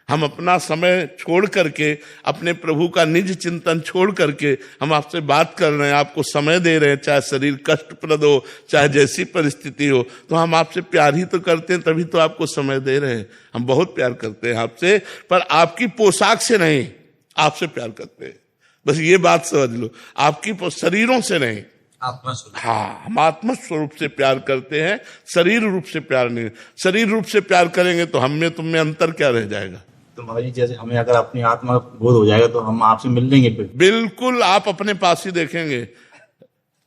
हम अपना समय छोड़ करके, अपने प्रभु का निज चिंतन छोड़ करके हम आपसे बात कर रहे हैं, आपको समय दे रहे हैं, चाहे शरीर कष्टप्रद हो, चाहे जैसी परिस्थिति हो। तो हम आपसे प्यार ही तो करते हैं, तभी तो आपको समय दे रहे हैं। हम बहुत प्यार करते हैं आपसे, पर आपकी पोशाक से नहीं, आपसे प्यार करते हैं। बस ये बात समझ लो, आपकी शरीरों से नहीं, आत्मा स्वरूप। हाँ, हम आत्म स्वरूप से प्यार करते हैं, शरीर रूप से प्यार नहीं। शरीर रूप से प्यार करेंगे तो हम में तुम में अंतर क्या रह जाएगा? तो महाराज जी, जैसे हमें अगर अपनी आत्मा बोध हो जाएगा तो हम आपसे मिल लेंगे फिर? बिल्कुल, आप अपने पास ही देखेंगे,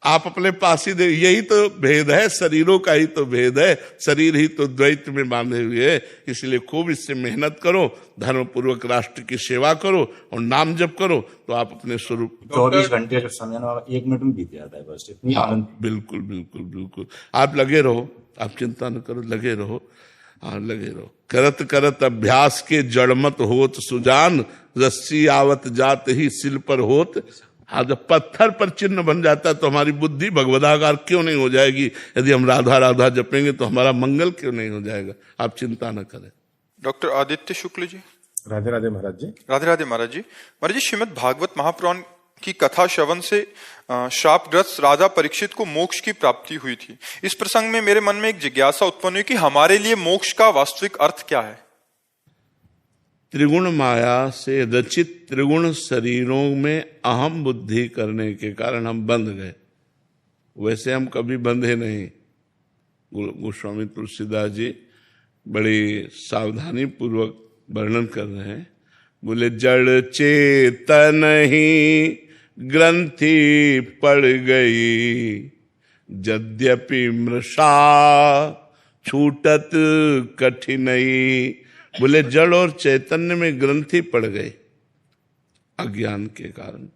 आप अपने पास ही यही तो भेद है, शरीरों का ही तो भेद है। शरीर ही तो द्वैत में बांधे हुए है। इसलिए खूब इससे मेहनत करो, धर्म पूर्वक राष्ट्र की सेवा करो और नाम जप करो, तो आप अपने स्वरूप। 24 घंटे जो समय ना 1 मिनट में बीत जाता है बस। इतनी आनंद। बिल्कुल बिल्कुल बिल्कुल, आप लगे रहो, आप चिंता न करो, लगे रहो। हाँ, लगे रहो। करत करत अभ्यास के जड़मत होत सुजान, रस्सी आवत जात ही सिल पर होत। हाँ, जब पत्थर पर चिन्ह बन जाता है तो हमारी बुद्धि भगवदाकार क्यों नहीं हो जाएगी? यदि हम राधा राधा जपेंगे तो हमारा मंगल क्यों नहीं हो जाएगा? आप चिंता न करें। डॉक्टर आदित्य शुक्ल जी। राधे राधे महाराज जी। राधे राधे महाराज जी। महाराज जी, श्रीमद् भागवत महापुराण की कथा श्रवण से शापग्रस्त राजा परीक्षित को मोक्ष की प्राप्ति हुई थी। इस प्रसंग में मेरे मन में एक जिज्ञासा उत्पन्न हुई कि हमारे लिए मोक्ष का वास्तविक अर्थ क्या है? त्रिगुण माया से रचित त्रिगुण शरीरों में अहम बुद्धि करने के कारण हम बंध गए। वैसे हम कभी बंधे नहीं। गोस्वामी तुलसीदास जी बड़ी सावधानी पूर्वक वर्णन कर रहे हैं। बोले, जड़ चेतन ही ग्रंथि पड़ गई, यद्यपि मृषा छूटत कठिनई। बोले, जड़ और चैतन्य में ग्रंथि पड़ गए अज्ञान के कारण,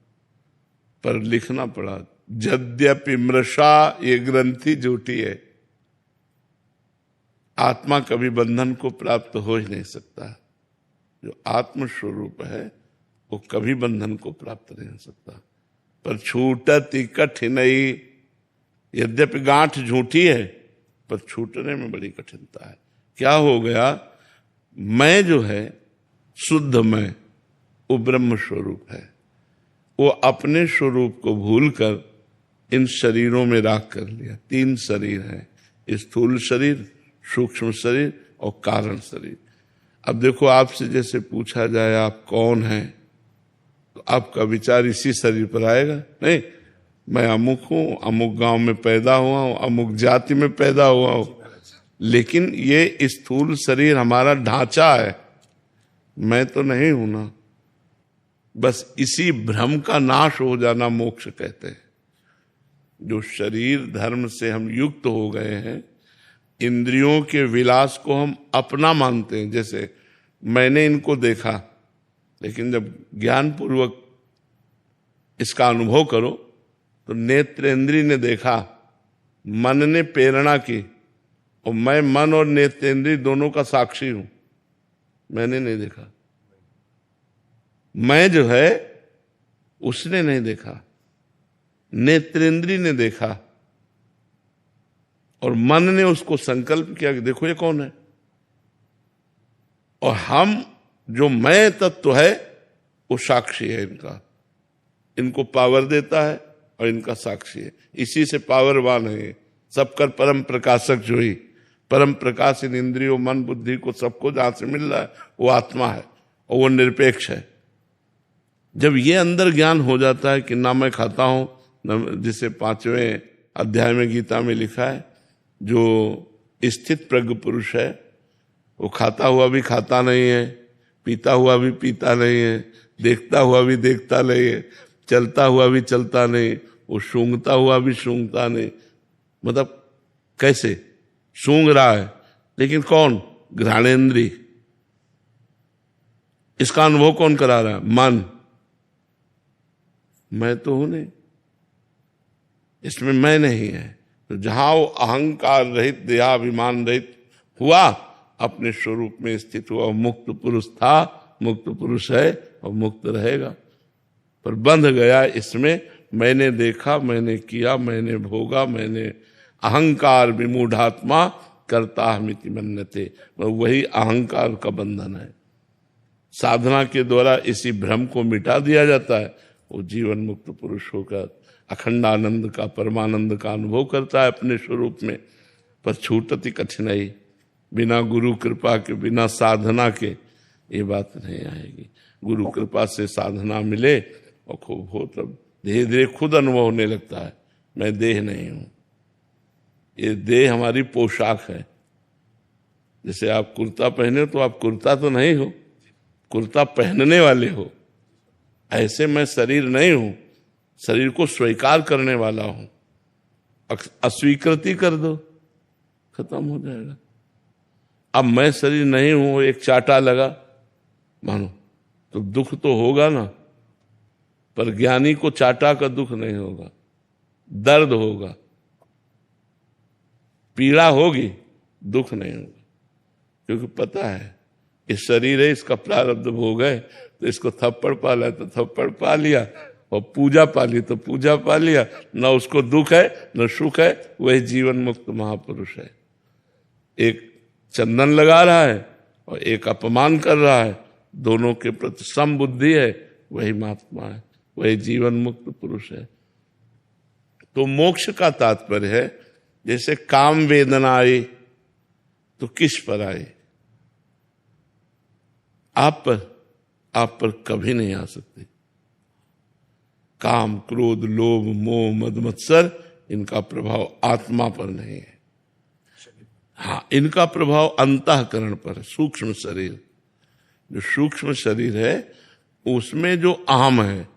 पर लिखना पड़ा यद्यपि मृषा, ये ग्रंथि झूठी है। आत्मा कभी बंधन को प्राप्त हो ही नहीं सकता। जो आत्म स्वरूप है वो कभी बंधन को प्राप्त नहीं हो सकता। पर छूटत कठिनई, यद्यपि गांठ झूठी है पर छूटने में बड़ी कठिनता है। क्या हो गया? मैं जो है शुद्ध मैं, वो ब्रह्म स्वरूप है। वो अपने स्वरूप को भूलकर इन शरीरों में राख कर लिया। 3 शरीर हैं, स्थूल शरीर, सूक्ष्म शरीर और कारण शरीर। अब देखो, आपसे जैसे पूछा जाए आप कौन हैं, तो आपका विचार इसी शरीर पर आएगा। नहीं, मैं अमुक हूं, अमुक गांव में पैदा हुआ हूं, अमुक जाति में पैदा हुआ हूं, लेकिन ये स्थूल शरीर हमारा ढांचा है, मैं तो नहीं हूं ना। बस इसी भ्रम का नाश हो जाना मोक्ष कहते हैं। जो शरीर धर्म से हम युक्त हो गए हैं, इंद्रियों के विलास को हम अपना मानते हैं। जैसे मैंने इनको देखा, लेकिन जब ज्ञान पूर्वक इसका अनुभव करो तो नेत्रेंद्रिय ने देखा, मन ने प्रेरणा की, और मैं मन और नेत्रेंद्रिय दोनों का साक्षी हूं। मैंने नहीं देखा, मैं जो है उसने नहीं देखा, नेत्रेंद्रिय ने देखा, और मन ने उसको संकल्प किया कि देखो ये कौन है। और हम जो मैं तत्व है वो साक्षी है इनका, इनको पावर देता है और इनका साक्षी है। इसी से पावरवान है सबकर परम प्रकाशक जो ही परम प्रकाश इन इंद्रियों मन बुद्धि को सबको जहां से मिल रहा है वो आत्मा है और वो निरपेक्ष है। जब ये अंदर ज्ञान हो जाता है कि ना मैं खाता हूं, जिसे 5वें अध्याय में गीता में लिखा है, जो स्थित प्रज्ञ पुरुष है वो खाता हुआ भी खाता नहीं है, पीता हुआ भी पीता नहीं है, देखता हुआ भी देखता नहीं है, चलता हुआ भी चलता नहीं, वो सूंघता हुआ भी सूंघता नहीं। मतलब कैसे सूंघ रहा है, लेकिन कौन? घ्राणेन्द्रिय। इसका अनुभव कौन करा रहा है? मन। मैं तो हूं नहीं, इसमें मैं नहीं है। तो जहां वो अहंकार रहित देहाभिमान रहित हुआ, अपने स्वरूप में स्थित हुआ, मुक्त पुरुष था, मुक्त पुरुष है और मुक्त रहेगा। पर बंध गया इसमें, मैंने देखा, मैंने किया, मैंने भोगा, मैंने अहंकार विमूढ़ात्मा करता हमिति मन्यते। वही अहंकार का बंधन है। साधना के द्वारा इसी भ्रम को मिटा दिया जाता है। वो जीवन मुक्त पुरुष होकर अखंडानंद का, परमानंद का अनुभव करता है अपने स्वरूप में। पर छूटती कठिनाई, बिना गुरु कृपा के, बिना साधना के ये बात नहीं आएगी। गुरु कृपा से साधना मिले और खूब हो, तब धीरे धीरे खुद अनुभव होने लगता है मैं देह नहीं हूं। ये देह हमारी पोशाक है। जैसे आप कुर्ता पहने तो आप कुर्ता तो नहीं हो, कुर्ता पहनने वाले हो। ऐसे मैं शरीर नहीं हूं, शरीर को स्वीकार करने वाला हूं। अस्वीकृति कर दो, खत्म हो जाएगा। अब मैं शरीर नहीं हूं, एक चाटा लगा मानो तो दुख तो होगा ना, पर ज्ञानी को चाटा का दुख नहीं होगा, दर्द होगा, पीड़ा होगी, दुख नहीं होगा। क्योंकि पता है ये शरीर है, इसका प्रारब्ध भोग है, तो इसको थप्पड़ पाला तो थप्पड़ पा लिया, और पूजा पाली तो पूजा पा लिया। न उसको दुख है न सुख है, वही जीवन मुक्त महापुरुष है। एक चंदन लगा रहा है और एक अपमान कर रहा है, दोनों के प्रति सम बुद्धि है, वही महात्मा है, वही जीवन मुक्त पुरुष है। तो मोक्ष का तात्पर्य है, जैसे काम वेदना आई तो किस पर आई? आप पर कभी नहीं आ सकती। काम, क्रोध, लोभ, मोह, मद, मत्सर, इनका प्रभाव आत्मा पर नहीं है। हाँ, इनका प्रभाव अंतःकरण पर है। सूक्ष्म शरीर, जो सूक्ष्म शरीर है उसमें जो अहम है,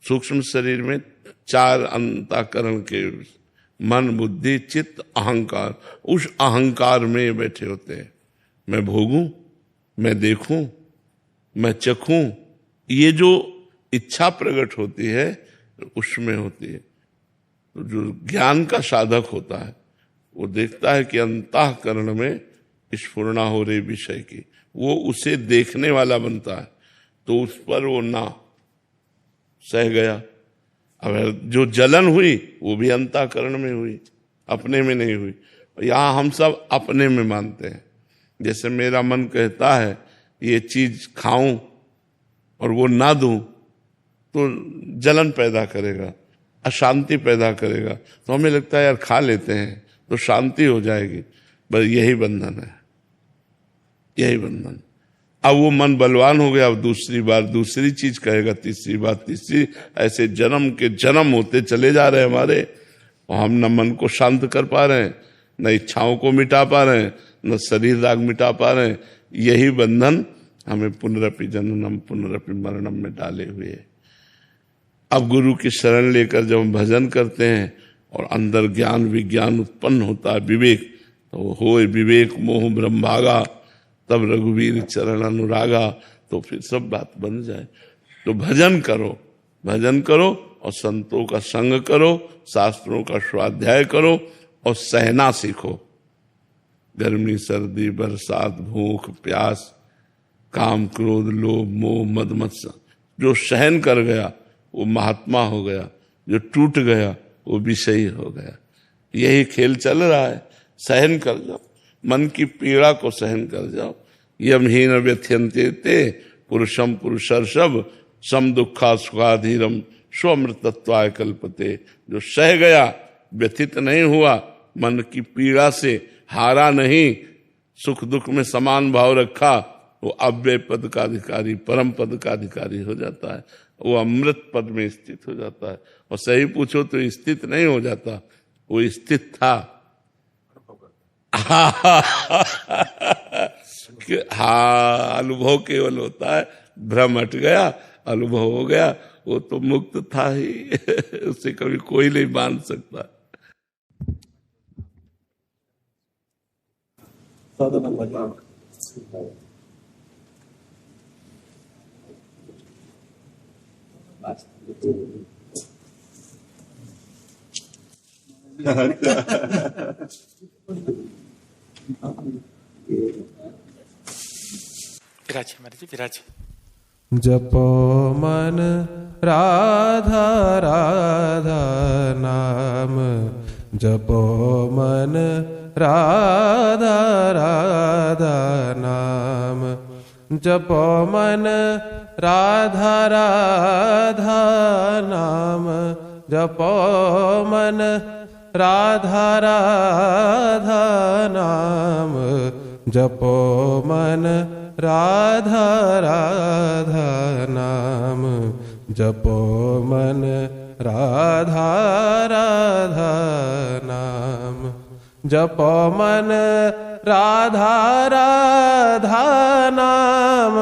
सूक्ष्म शरीर में 4 अंतःकरण के मन, बुद्धि, चित्त, अहंकार, उस अहंकार में बैठे होते हैं। मैं भोगूं, मैं देखूं, मैं चखूं, ये जो इच्छा प्रकट होती है उसमें होती है। तो जो ज्ञान का साधक होता है वो देखता है कि अंतःकरण में स्फुरणा हो रही विषय की, वो उसे देखने वाला बनता है, तो उस पर वो ना सह गया। अब जो जलन हुई वो भी अंतःकरण में हुई, अपने में नहीं हुई। यहां हम सब अपने में मानते हैं। जैसे मेरा मन कहता है ये चीज खाऊं और वो ना दूं, तो जलन पैदा करेगा, अशांति पैदा करेगा। तो हमें लगता है यार खा लेते हैं तो शांति हो जाएगी, बस यही बंधन है, यही बंधन। अब वो मन बलवान हो गया, अब दूसरी बार दूसरी चीज कहेगा, तीसरी बार तीसरी, ऐसे जन्म के जन्म होते चले जा रहे हैं हमारे, और हम न मन को शांत कर पा रहे हैं, न इच्छाओं को मिटा पा रहे हैं, न शरीर राग मिटा पा रहे हैं। यही बंधन हमें पुनरपि जननम पुनरपि मरणम में डाले हुए है। अब गुरु की शरण लेकर जब हम भजन करते हैं और अंदर ज्ञान विज्ञान उत्पन्न होता है, विवेक, तो होए विवेक मोह ब्रह्मभागा, तब रघुवीर चरण अनुरागा, तो फिर सब बात बन जाए। तो भजन करो, भजन करो और संतों का संग करो, शास्त्रों का स्वाध्याय करो और सहना सीखो। गर्मी सर्दी बरसात भूख प्यास काम क्रोध लोभ मोह मद मत्सर, जो सहन कर गया वो महात्मा हो गया, जो टूट गया वो विषयी हो गया। यही खेल चल रहा है। सहन कर जाओ, मन की पीड़ा को सहन कर जाओ। यमहीन व्यथ्यन्ते ते पुरुषम पुरुषर्षभ सम दुखा सुखाधीरम स्वमृतत्वाय कल्पते। जो सह गया, व्यथित नहीं हुआ, मन की पीड़ा से हारा नहीं, सुख दुख में समान भाव रखा, वो अव्यय पद का अधिकारी, परम पद का अधिकारी हो जाता है। वो अमृत पद में स्थित हो जाता है। और सही पूछो तो स्थित नहीं हो जाता, वो स्थित था। हाँ, अनुभव केवल होता है, भ्रम हट गया, अनुभव हो गया, वो तो मुक्त था ही। उससे कभी कोई नहीं बांध सकता। विराज हमारे जी, विराज। जपो मन राधा राधा नाम, जपो मन राधा राधा नाम, जपो मन राधा राधा नाम, जपो मन राधा राधा नाम, जपो मन राधा राधा नाम, जपो मन राधा राधा नाम, जपो मन राधा राधा नाम,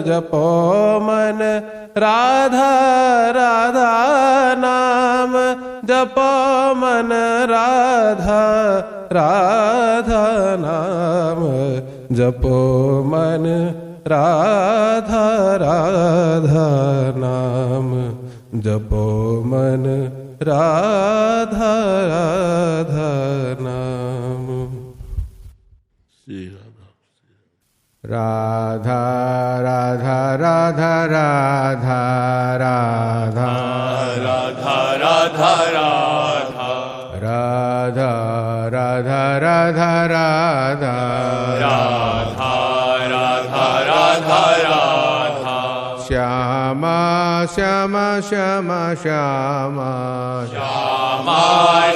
जपो मन राधा राधा नाम, जपो मन राधा राधा नाम, जपो मन राधा राधा नाम, जपो मन राधा राधा नाम। राधा राधा राधा राधा राधा राधा राधा राधा राधा राधा राधा राधा राधा राधा राधा राधा श्यामा श्यामा श्यामा श्यामा श्यामा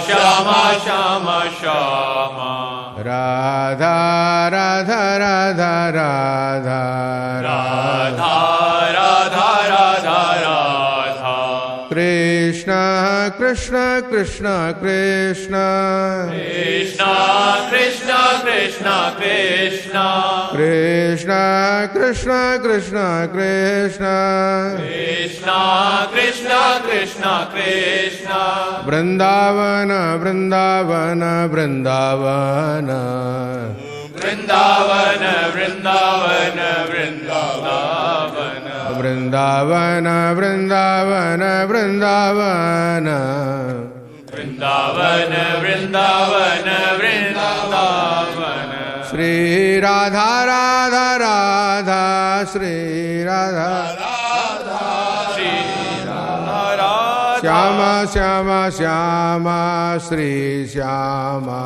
श्यामा श्यामा श्यामा राधा राधा राधा राधा राधा राधा राधा राधा कृष्ण कृष्ण कृष्ण कृष्ण कृष्ण कृष्ण कृष्ण कृष्ण कृष्ण कृष्ण कृष्ण कृष्ण कृष्ण कृष्ण कृष्ण कृष्ण वृंदावन वृंदावन वृंदावन वृंदावन वृंदावन वृंदावन वृंदावन वृंदावन वृंदावन वृंदावन वृंदावन वृंदावन श्री राधा राधा राधा श्री राधा राधा श्री राधा श्यामा श्यामा श्यामा श्री श्यामा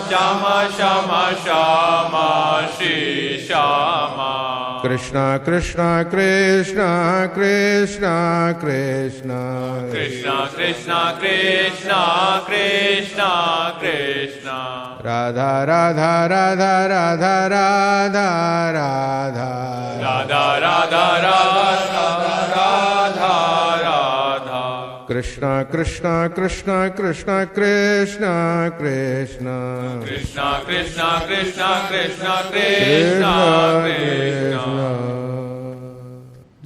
श्यामा श्यामा श्यामा श्री श्यामा कृष्ण कृष्ण कृष्ण कृष्ण कृष्ण कृष्ण कृष्ण कृष्ण कृष्ण कृष्ण राधा राधा राधा राधा राधा राधा राधा राधा राधा राधा राधा कृष्ण कृष्ण कृष्ण कृष्ण कृष्ण कृष्ण कृष्ण कृष्ण कृष्ण कृष्ण कृष्ण कृष्ण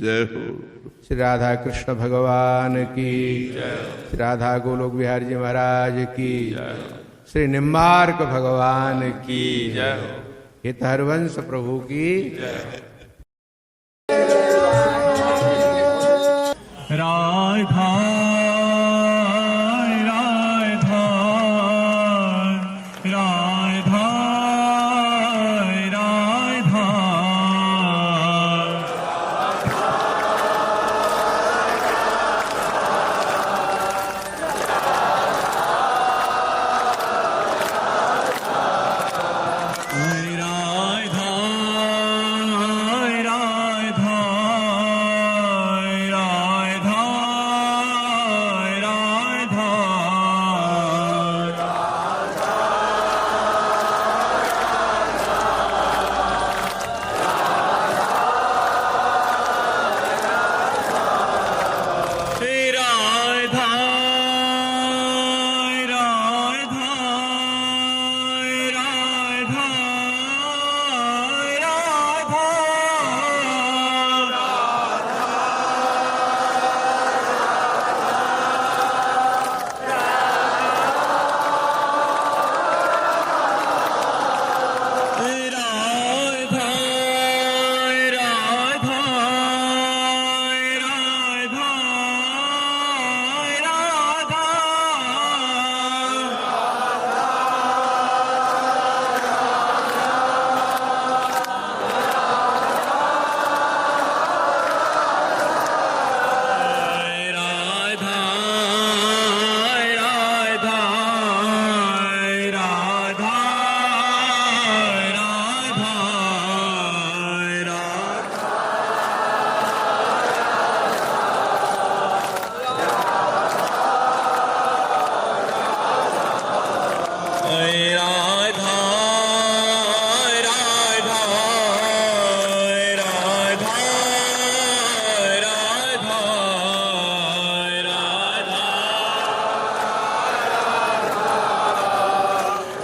जय हो। श्री राधा कृष्ण भगवान की, श्री राधा गोलोक बिहारी जी महाराज की, श्री निम्बार्क भगवान की, हित हरवंश प्रभु की। राधा राधा राधा राधा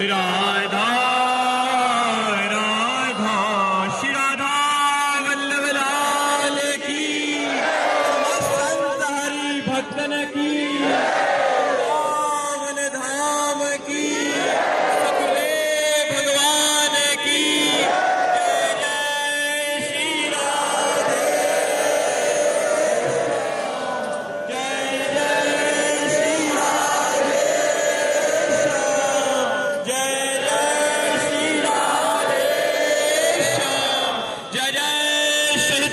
राधा राधा श्री राधा वल्लभ लाल की, समस्त हरि भक्तन की, पावन धाम की, सकुले भगवान की जय जय श्री राधे, जय जय श्री राधे, जय जय श्री राधे, जय जय श्री